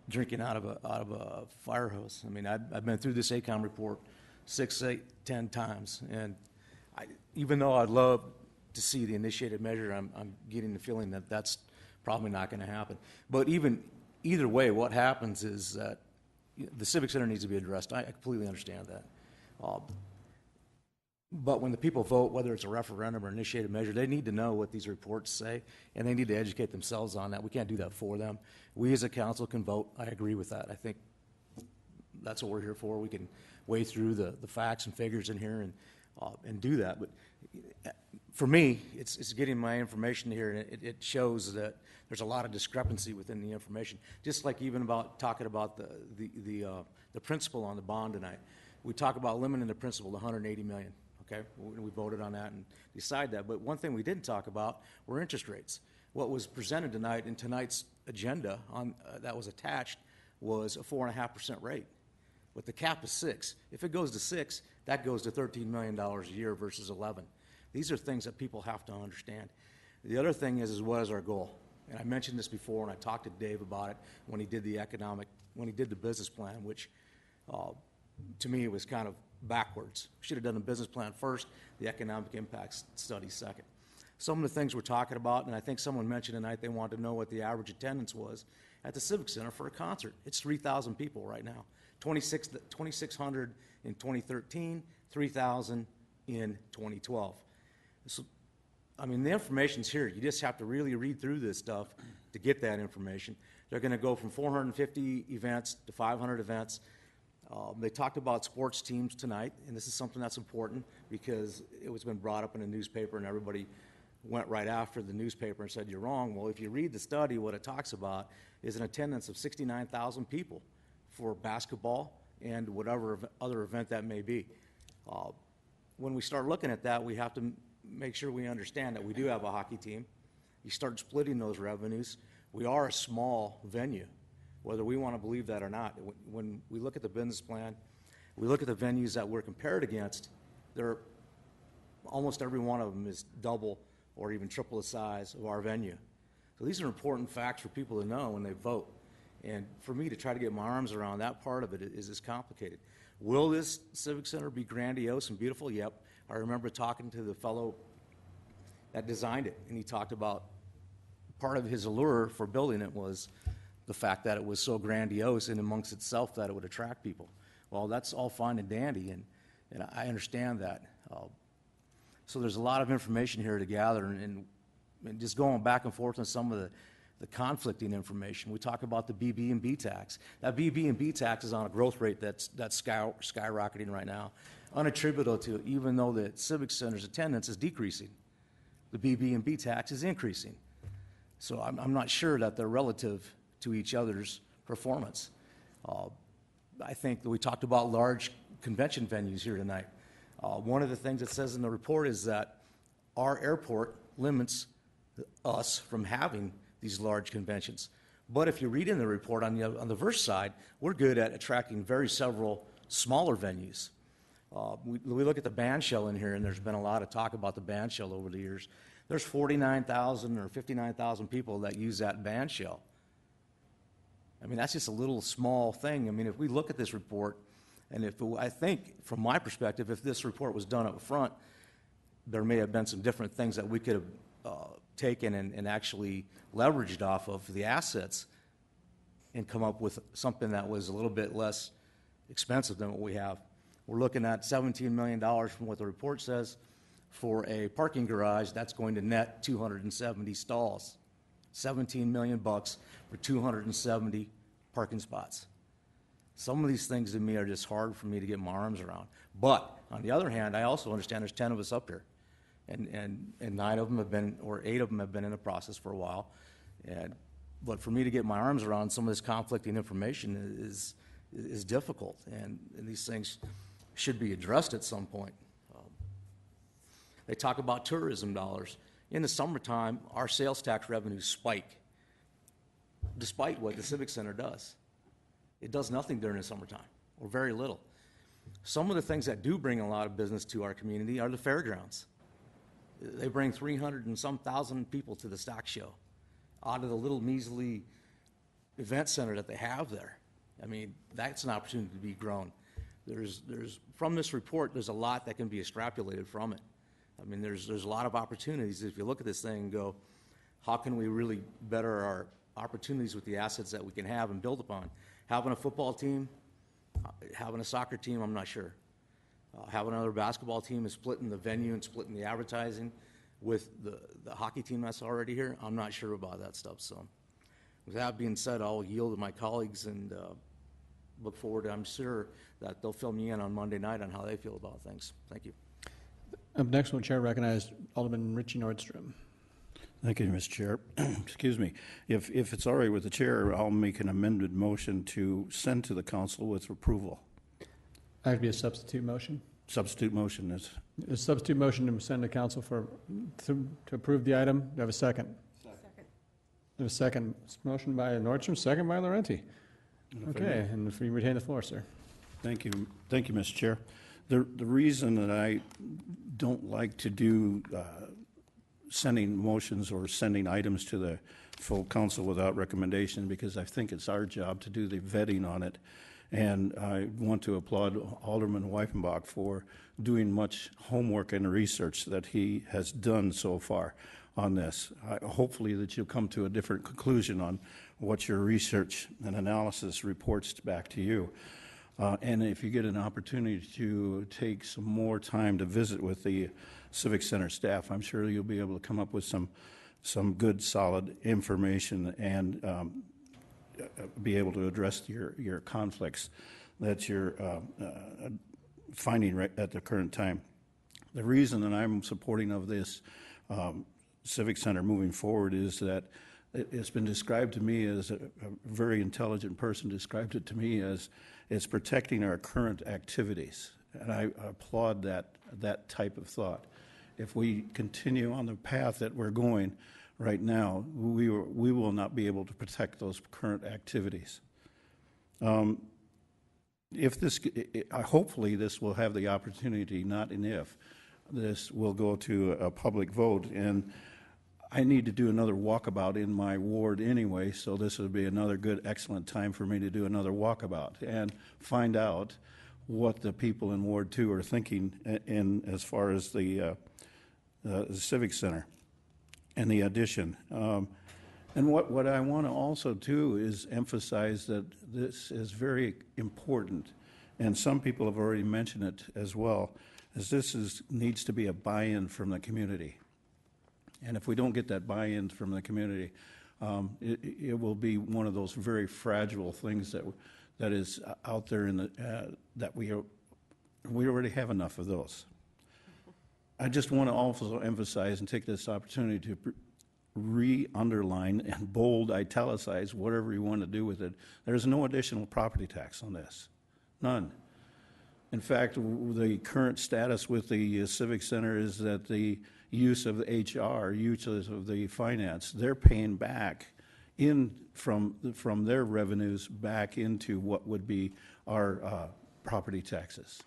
drinking out of a fire hose. I mean, I've been through this ACOM report 6, 8, 10 times, and even though I'd love to see the initiated measure, I'm getting the feeling that that's probably not going to happen. But either way, what happens is that the Civic Center needs to be addressed. I completely understand that. But when the people vote, whether it's a referendum or initiated measure, they need to know what these reports say, and they need to educate themselves on that. We can't do that for them. We as a council can vote. I agree with that. I think that's what we're here for. We can wade through the facts and figures in here and do that. But for me, it's getting my information here, and it shows that there's a lot of discrepancy within the information. Just like even about talking about the principal on the bond tonight. We talk about limiting the principal to 180 million, okay? We voted on that and decided that. But one thing we didn't talk about were interest rates. What was presented tonight in tonight's agenda that was attached was a 4.5% rate. But the cap is 6. If it goes to 6, that goes to $13 million a year versus 11. These are things that people have to understand. The other thing is what is our goal? And I mentioned this before, and I talked to Dave about it when he did the business plan, which to me was kind of backwards. Should have done the business plan first, the economic impact study second. Some of the things we're talking about, and I think someone mentioned tonight they wanted to know what the average attendance was at the Civic Center for a concert. It's 3,000 people right now. 2,600 in 2013, 3,000 in 2012. So, I mean, the information's here. You just have to really read through this stuff to get that information. They're going to go from 450 events to 500 events. They talked about sports teams tonight, and this is something that's important because it was been brought up in the newspaper, and everybody went right after the newspaper and said, you're wrong. Well, if you read the study, what it talks about is an attendance of 69,000 people for basketball and whatever other event that may be. When we start looking at that, we have to make sure we understand that we do have a hockey team. You start splitting those revenues. We are a small venue, whether we want to believe that or not. When we look at the business plan, we look at the venues that we're compared against, almost every one of them is double or even triple the size of our venue. So these are important facts for people to know when they vote. And for me to try to get my arms around that part of it is complicated. Will this Civic Center be grandiose and beautiful? Yep. I remember talking to the fellow that designed it, and he talked about part of his allure for building it was the fact that it was so grandiose and amongst itself that it would attract people. Well, that's all fine and dandy, and I understand that. So there's a lot of information here to gather, and just going back and forth on some of the conflicting information. We talk about the BB&B tax. That BB&B tax is on a growth rate that's skyrocketing right now, unattributable to, even though the Civic Center's attendance is decreasing. The BB&B tax is increasing. So I'm not sure that they're relative to each other's performance. I think that we talked about large convention venues here tonight. One of the things it says in the report is that our airport limits us from having these large conventions. But if you read in the report on the Verse side, we're good at attracting several smaller venues. We look at the band shell in here, and there's been a lot of talk about the band shell over the years. There's 49,000 or 59,000 people that use that band shell. I mean, that's just a little small thing. I mean, if we look at this report, and I think, from my perspective, if this report was done up front, there may have been some different things that we could have taken and actually leveraged off of the assets and come up with something that was a little bit less expensive than what we have. We're looking at $17 million from what the report says for a parking garage that's going to net 270 stalls. $17 million bucks for 270 parking spots. Some of these things to me are just hard for me to get my arms around. But on the other hand, I also understand there's 10 of us up here. And 9 of them have been, or 8 of them have been in the process for a while. But for me to get my arms around some of this conflicting information is difficult. And these things should be addressed at some point. They talk about tourism dollars. In the summertime, our sales tax revenues spike, despite what the Civic Center does. It does nothing during the summertime, or very little. Some of the things that do bring a lot of business to our community are the fairgrounds. They bring 300 and some thousand people to the stock show out of the little measly event center that they have there. I mean, that's an opportunity to be grown. From this report, there's a lot that can be extrapolated from it. I mean, there's a lot of opportunities. If you look at this thing and go, how can we really better our opportunities with the assets that we can have and build upon? Having a football team, having a soccer team, I'm not sure. Having another basketball team is splitting the venue and splitting the advertising with the hockey team that's already here. I'm not sure about that stuff. So with that being said, I'll yield to my colleagues and look forward to, I'm sure that they'll fill me in on Monday night on how they feel about things. Thank you. Up next, will Chair recognize Alderman Richie Nordstrom. Thank you, Mr. Chair. Excuse me. If it's all right with the chair, I'll make an amended motion to send to the council with approval. That would be a substitute motion. Substitute motion is. A substitute motion to send to council to approve the item. Do I have a second? Second. I have a second. Motion by Nordstrom, second by Laurenti. Okay, and if you retain the floor, sir. Thank you. Thank you, Mr. Chair. The reason that I don't like to do sending motions or sending items to the full council without recommendation, because I think it's our job to do the vetting on it. And I want to applaud Alderman Weifenbach for doing much homework and research that he has done so far on this. Hopefully that you'll come to a different conclusion on what your research and analysis reports back to you. And if you get an opportunity to take some more time to visit with the Civic Center staff, I'm sure you'll be able to come up with some good, solid information and be able to address your conflicts that you're finding right at the current time. The reason that I'm supporting of this Civic Center moving forward is that it's been described to me as a very intelligent person described it to me as it's protecting our current activities. And I applaud that type of thought. If we continue on the path that we're going right now, we will not be able to protect those current activities. Hopefully this will have the opportunity, not an if, this will go to a public vote. And I need to do another walkabout in my ward anyway, so this would be another good, excellent time for me to do another walkabout and find out what the people in Ward 2 are thinking in as far as the Civic Center and the addition. And what I want to also do is emphasize that this is very important, and some people have already mentioned it as well, as this needs to be a buy-in from the community. And if we don't get that buy-in from the community, it will be one of those very fragile things that is out there in that we already have enough of those. I just want to also emphasize and take this opportunity to re-underline and bold, italicize, whatever you want to do with it. There's no additional property tax on this, none. In fact, the current status with the Civic Center is that the use of the HR, use of the finance, they're paying back in from their revenues back into what would be our property taxes.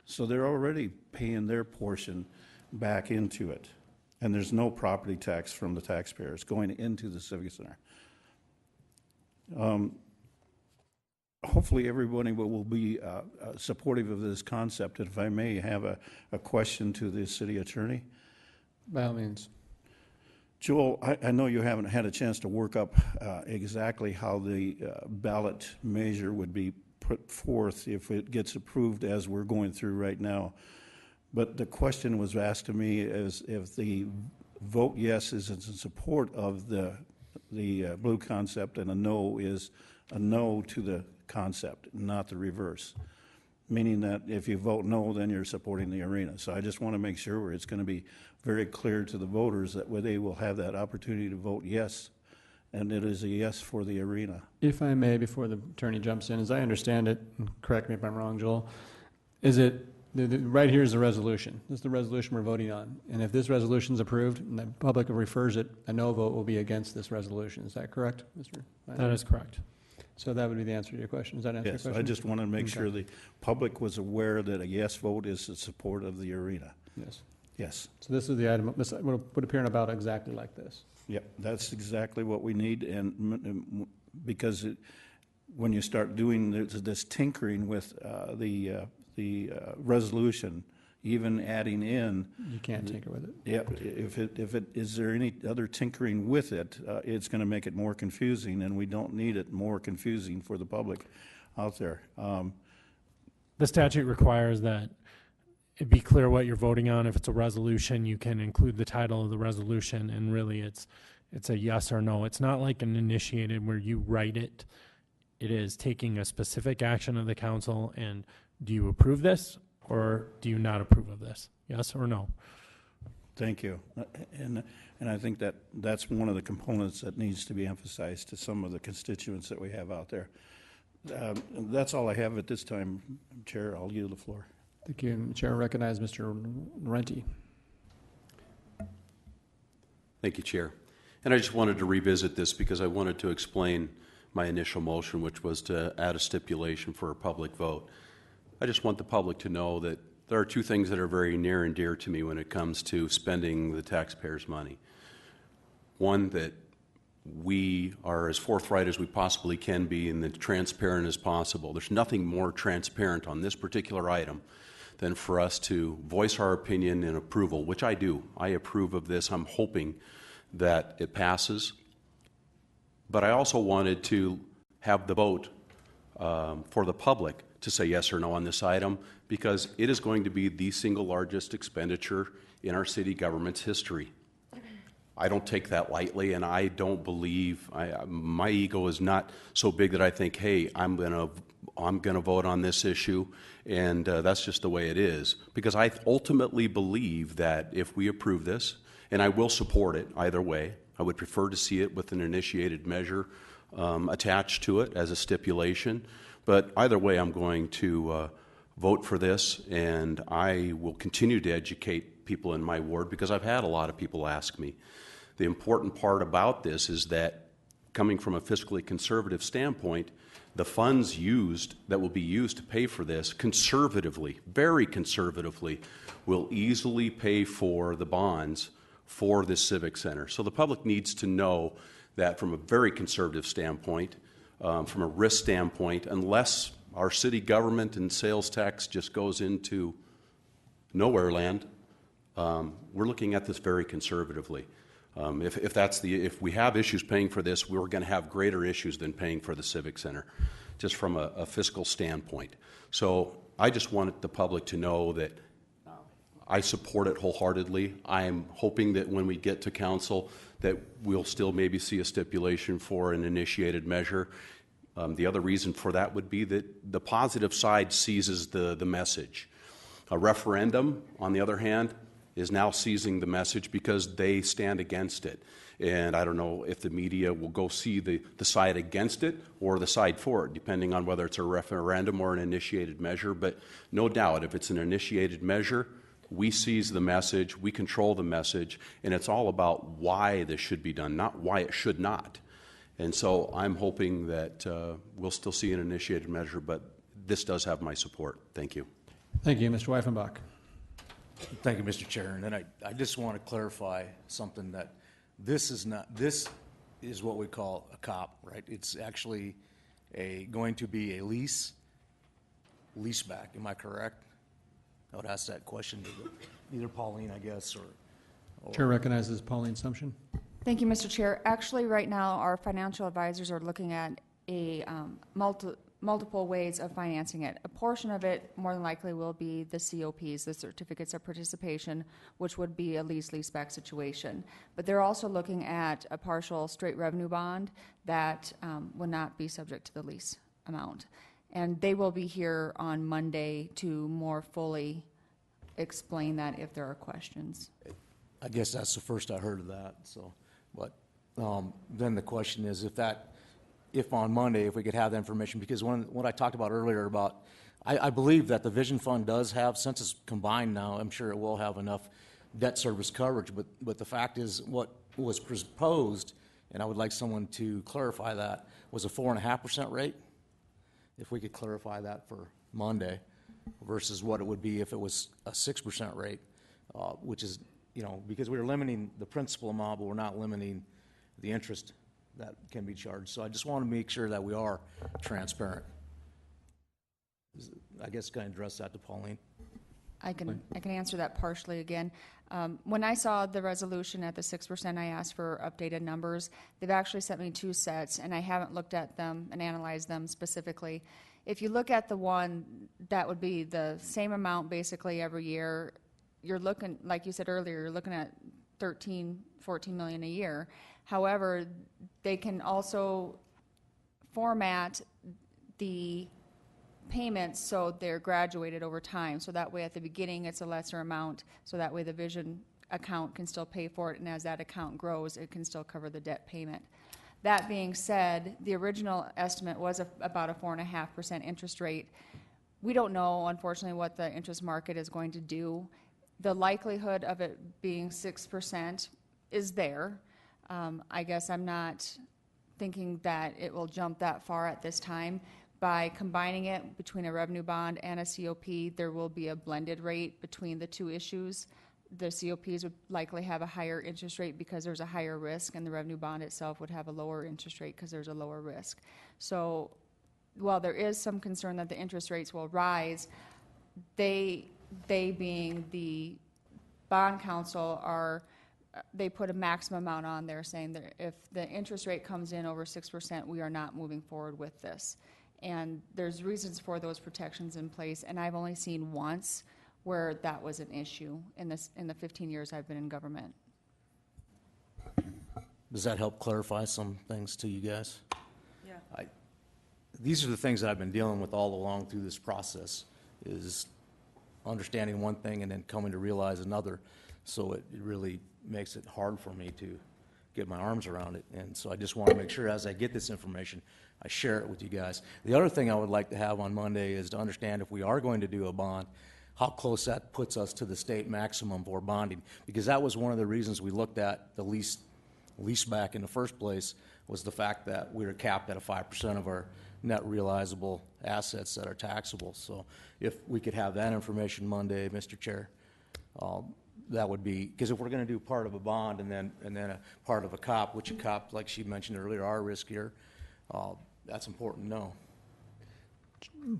So they're already paying their portion back into it. And there's no property tax from the taxpayers going into the Civic Center. Hopefully everybody will be supportive of this concept. If I may have a question to the city attorney. By all means. Joel, I know you haven't had a chance to work up exactly how the ballot measure would be put forth if it gets approved as we're going through right now. But the question was asked to me as if the vote yes is in support of the blue concept and a no is a no to the concept, not the reverse. Meaning that if you vote no, then you're supporting the arena. So I just want to make sure it's going to be very clear to the voters that they will have that opportunity to vote yes, and it is a yes for the arena. If I may, before the attorney jumps in, as I understand it, and correct me if I'm wrong, Joel, is it, right here is the resolution. This is the resolution we're voting on. And if this resolution is approved and the public refers it, a no vote will be against this resolution. Is that correct, Mr. That is correct. So that would be the answer to your question. Does that answer your Yes, question? I just wanted to make sure the public was aware that a yes vote is in support of the arena. Yes. Yes. So this is the item, this would appear in a ballot exactly like this. Yep, that's exactly what we need, and because when you start doing this tinkering with the resolution, even adding in, You can't tinker with it. Yep, if it is there any other tinkering with it, it's going to make it more confusing, and we don't need it more confusing for the public out there. The statute requires that it be clear what you're voting on. If it's a resolution, you can include the title of the resolution, and really it's a yes or no. It's not like an initiated where you write it. It is taking a specific action of the council, and do you approve this or do you not approve of this? Yes or no? Thank you. And I think that that's one of the components that needs to be emphasized to some of the constituents that we have out there. That's all I have at this time, Chair. I'll yield the floor. Thank you. Chair recognizes Mr. Laurenti. Thank you, Chair. And I just wanted to revisit this because I wanted to explain my initial motion, which was to add a stipulation for a public vote. I just want the public to know that there are two things that are very near and dear to me when it comes to spending the taxpayers' money. One, that we are as forthright as we possibly can be and as transparent as possible. There's nothing more transparent on this particular item than for us to voice our opinion and approval, which I do. I approve of this. I'm hoping that it passes. But I also wanted to have the vote for the public to say yes or no on this item, because it is going to be the single largest expenditure in our city government's history. I don't take that lightly, and I don't believe, my ego is not so big that I think, hey, I'm gonna vote on this issue, and that's just the way it is. Because I ultimately believe that if we approve this, and I will support it either way, I would prefer to see it with an initiated measure attached to it as a stipulation, but either way I'm going to vote for this, and I will continue to educate people in my ward because I've had a lot of people ask me. The important part about this is that, coming from a fiscally conservative standpoint, the funds that will be used to pay for this conservatively, very conservatively, will easily pay for the bonds for this civic center. So the public needs to know that from a very conservative standpoint, from a risk standpoint, unless our city government and sales tax just goes into nowhere land, we're looking at this very conservatively. If we have issues paying for this, we're going to have greater issues than paying for the Civic Center, just from a fiscal standpoint. So I just wanted the public to know that I support it wholeheartedly. I'm hoping that when we get to council that we'll still maybe see a stipulation for an initiated measure. The other reason for that would be that the positive side seizes the message. A referendum, on the other hand, is now seizing the message because they stand against it. And I don't know if the media will go see the side against it or the side for it, depending on whether it's a referendum or an initiated measure. But no doubt, if it's an initiated measure, we seize the message, we control the message, and it's all about why this should be done, not why it should not. And so I'm hoping that we'll still see an initiated measure, but this does have my support. Thank you. Thank you. Mr. Weifenbach. Thank you, Mr. Chair. And then I just want to clarify something, that this is what we call a COP, right? It's actually going to be a lease back. Am I correct? I would ask that question to either Pauline, I guess, or Chair recognizes Pauline Sumption. Thank you, Mr. Chair. Actually, right now, our financial advisors are looking at a multiple ways of financing it. A portion of it, more than likely, will be the COPs, the certificates of participation, which would be a lease-back situation. But they're also looking at a partial straight revenue bond that will not be subject to the lease amount. And they will be here on Monday to more fully explain that if there are questions. I guess that's the first I heard of that. So, but then the question is, if on Monday, if we could have that information, because what I talked about earlier about, I believe that the Vision Fund does have, since it's combined now, I'm sure it will have enough debt service coverage. But the fact is, what was proposed, and I would like someone to clarify that, was a 4.5% rate. If we could clarify that for Monday, versus what it would be if it was a 6% rate, which is, because we were limiting the principal amount, but we're not limiting the interest that can be charged. So I just want to make sure that we are transparent. I guess can I address that to Pauline? I can answer that partially again. When I saw the resolution at the 6%, I asked for updated numbers. They've actually sent me 2 sets, and I haven't looked at them and analyzed them specifically. If you look at the one that would be the same amount basically every year, you're looking, like you said earlier, you're looking at 13, 14 million a year. However, they can also format the payments, so they're graduated over time. So that way at the beginning, it's a lesser amount, so that way the vision account can still pay for it, and as that account grows, it can still cover the debt payment. That being said, the original estimate was about a 4.5% interest rate. We don't know, unfortunately, what the interest market is going to do. The likelihood of it being 6% is there. I guess I'm not thinking that it will jump that far at this time. By combining it between a revenue bond and a COP, there will be a blended rate between the two issues. The COPs would likely have a higher interest rate because there's a higher risk, and the revenue bond itself would have a lower interest rate because there's a lower risk. So while there is some concern that the interest rates will rise, they being the bond council they put a maximum amount on there saying that if the interest rate comes in over 6%, we are not moving forward with this. And there's reasons for those protections in place, and I've only seen once where that was an issue in the 15 years I've been in government. Does that help clarify some things to you guys? Yeah. These are the things that I've been dealing with all along through this process, is understanding one thing and then coming to realize another. So it really makes it hard for me to get my arms around it. And so I just want to make sure as I get this information, I share it with you guys. The other thing I would like to have on Monday is to understand if we are going to do a bond, how close that puts us to the state maximum for bonding. Because that was one of the reasons we looked at the lease back in the first place, was the fact that we were capped at a 5% of our net realizable assets that are taxable. So if we could have that information Monday, Mr. Chair, that would be, because if we're going to do part of a bond and then a part of a COP, which a COP, like she mentioned earlier, are riskier, that's important to know.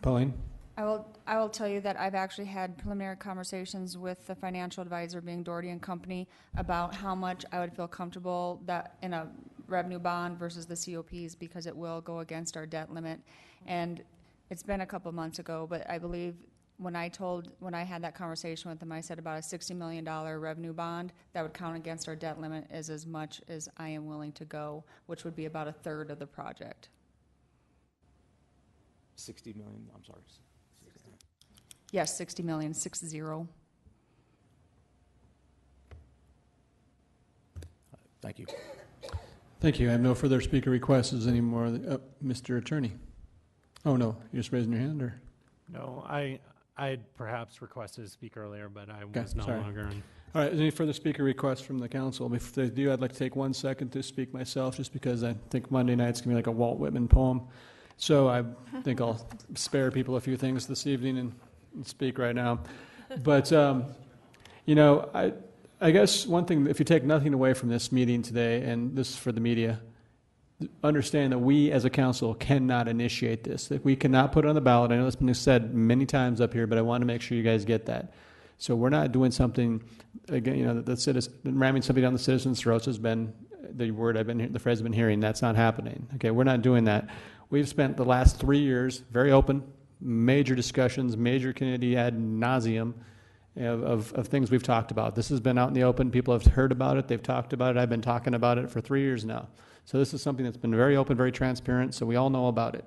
Pauline? I will tell you that I've actually had preliminary conversations with the financial advisor, being Doherty and Company, about how much I would feel comfortable that in a revenue bond versus the COPs, because it will go against our debt limit. And it's been a couple months ago, but I believe when I had that conversation with them, I said about a $60 million revenue bond that would count against our debt limit is as much as I am willing to go, which would be about a third of the project. 60 million, I'm sorry. Yes, 60 million, 60. Thank you. Thank you. I have no further speaker requests. Is any more? Mr. Attorney? Oh, no. You're just raising your hand, or? No, I had perhaps requested to speak earlier, but I was no longer in. All right, is any further speaker requests from the council? If they do, I'd like to take 1 second to speak myself, just because I think Monday night's going to be like a Walt Whitman poem. So I think I'll spare people a few things this evening and speak right now. But, you know, I guess one thing, if you take nothing away from this meeting today, and this is for the media, understand that we as a council cannot initiate this, that we cannot put it on the ballot. I know it's been said many times up here, but I want to make sure you guys get that. So we're not doing something, again, you know, ramming something down the citizens' throats has been the word the phrase I've been hearing. That's not happening. Okay, we're not doing that. We've spent the last 3 years very open, major discussions, major community ad nauseum of things we've talked about. This has been out in the open. People have heard about it. They've talked about it. I've been talking about it for 3 years now. So this is something that's been very open, very transparent, so we all know about it.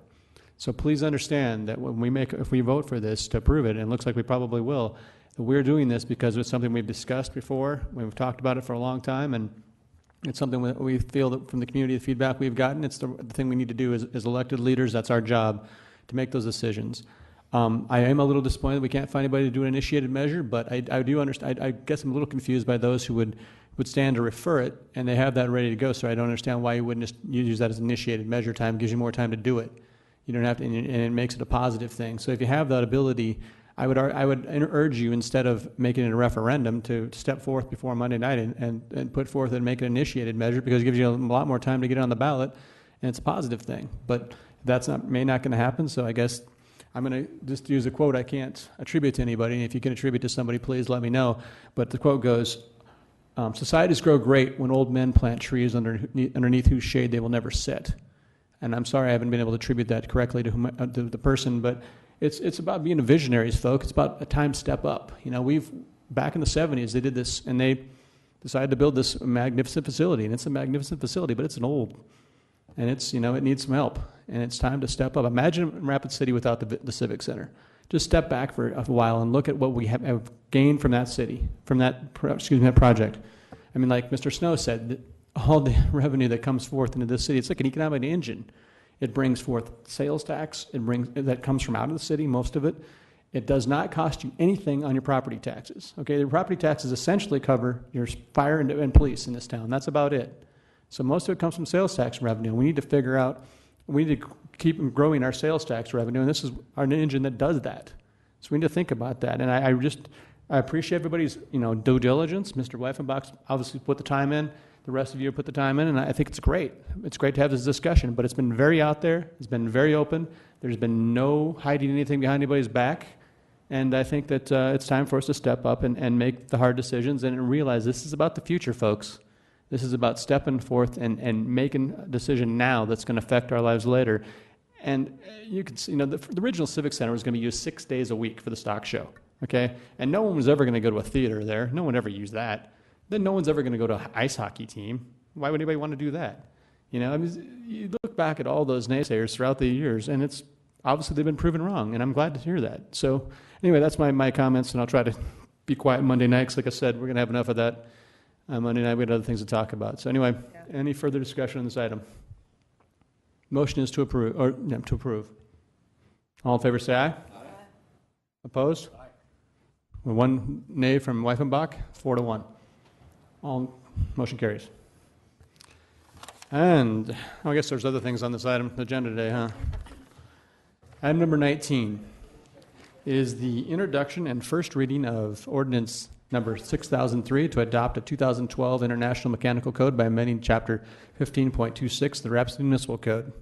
So please understand that if we vote for this to approve it, and it looks like we probably will, we're doing this because it's something we've discussed before. We've talked about it for a long time, and it's something we feel that from the community, the feedback we've gotten, it's the thing we need to do as elected leaders. That's our job, to make those decisions. I am a little disappointed we can't find anybody to do an initiated measure, but I do understand. I guess I'm a little confused by those who would stand to refer it, and they have that ready to go, so I don't understand why you wouldn't just use that as initiated measure time. It gives you more time to do it. You don't have to, and it makes it a positive thing. So if you have that ability, I would urge you, instead of making it a referendum, to step forth before Monday night and put forth and make an initiated measure, because it gives you a lot more time to get it on the ballot, and it's a positive thing. But that's may not going to happen, so I guess I'm going to just use a quote I can't attribute to anybody, and if you can attribute to somebody, please let me know. But the quote goes, societies grow great when old men plant trees underneath whose shade they will never sit. And I'm sorry I haven't been able to attribute that correctly to the person, but it's about being visionaries, folks. It's about a time step up. You know, back in the 70s, they did this, and they decided to build this magnificent facility, and it's a magnificent facility, but it's an old, and it's, you know, it needs some help. and it's time to step up. Imagine Rapid City without the Civic Center. Just step back for a while and look at what we have gained from that city, from that project. I mean, like Mr. Snow said, all the revenue that comes forth into this city, it's like an economic engine. It brings forth sales tax. That comes from out of the city, most of it. It does not cost you anything on your property taxes. Okay, the property taxes essentially cover your fire and police in this town. That's about it. So most of it comes from sales tax revenue. We need to figure out, we need to keep growing our sales tax revenue, and this is our engine that does that. So we need to think about that. And I appreciate everybody's due diligence. Mr. Weifenbach obviously put the time in. The rest of you put the time in, and I think it's great. It's great to have this discussion, but it's been very out there. It's been very open. There's been no hiding anything behind anybody's back. And I think that it's time for us to step up and make the hard decisions and realize this is about the future, folks. This is about stepping forth and making a decision now that's going to affect our lives later. And you can see, the original Civic Center was going to be used 6 days a week for the stock show, okay? And no one was ever going to go to a theater there. No one ever used that. Then no one's ever going to go to an ice hockey team. Why would anybody want to do that? You look back at all those naysayers throughout the years, and it's obviously they've been proven wrong, and I'm glad to hear that. So anyway, that's my comments, and I'll try to be quiet Monday night, 'cause like I said, we're going to have enough of that Monday night. We have other things to talk about. So anyway, any further discussion on this item? Motion is to approve. All in favor, say aye. Aye. Opposed? Aye. One nay from Weifenbach, 4-1. Motion carries. And I guess there's other things on this agenda today, huh? Item number 19 is the introduction and first reading of ordinance number 6003 to adopt a 2012 International Mechanical Code by amending Chapter 15.26 of the Rapid City Municipal Code.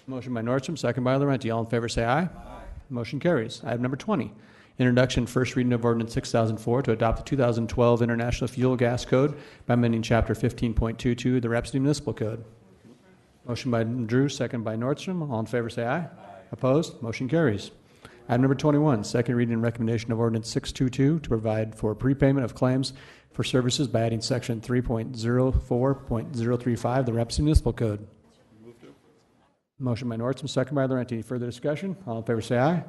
Motion by Nordstrom, second by Laurenti. All in favor say aye. Aye. Motion carries. Item number 20, introduction, first reading of ordinance 6004 to adopt the 2012 International Fuel Gas Code by amending Chapter 15.22 of the Rapid City Municipal Code. Motion by Drew, second by Nordstrom. All in favor say aye. Aye. Opposed? Motion carries. Item number 21, second reading and recommendation of ordinance 622 to provide for prepayment of claims for services by adding section 3.04.035 of the Rapid City Municipal Code. Motion by Nordstrom, second by Laurenti. Any further discussion? All in favor say aye. Aye.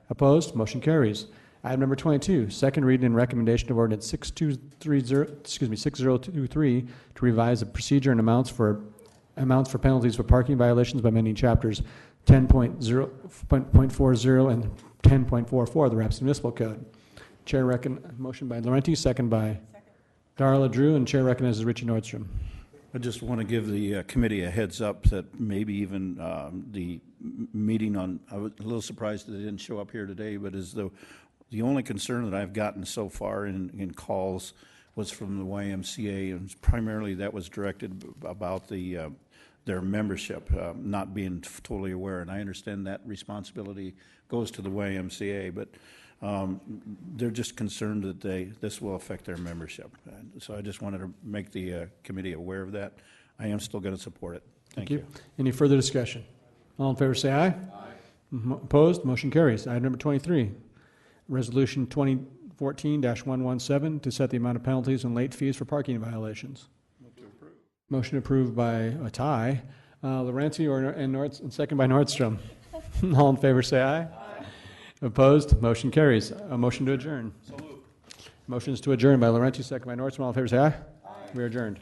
Opposed? Motion carries. Item number 22, second reading and recommendation of ordinance 6023 to revise the procedure and amounts for penalties for parking violations by amending chapters 10.40 and 10.44 of the Rapid City Municipal Code. Motion by Laurenti, second by Darla Drew, and Chair recognizes Richie Nordstrom. I just want to give the committee a heads up that maybe even the meeting on, I was a little surprised that they didn't show up here today, but is the only concern that I've gotten so far in calls was from the YMCA, and primarily that was directed about their membership not being totally aware. And I understand that responsibility goes to the YMCA, but they're just concerned that this will affect their membership. And so I just wanted to make the committee aware of that. I am still going to support it. Thank you. Any further discussion? All in favor say aye. Aye. Opposed? Motion carries. Item number 23, resolution 2014-117 to set the amount of penalties and late fees for parking violations. Motion approved by a tie. Laurenti and second by Nordstrom. All in favor say aye. Aye. Opposed? Motion carries. A motion to adjourn. So moved. Motion is to adjourn by Laurenti, second by Nordstrom. All in favor say aye. Aye. We are adjourned.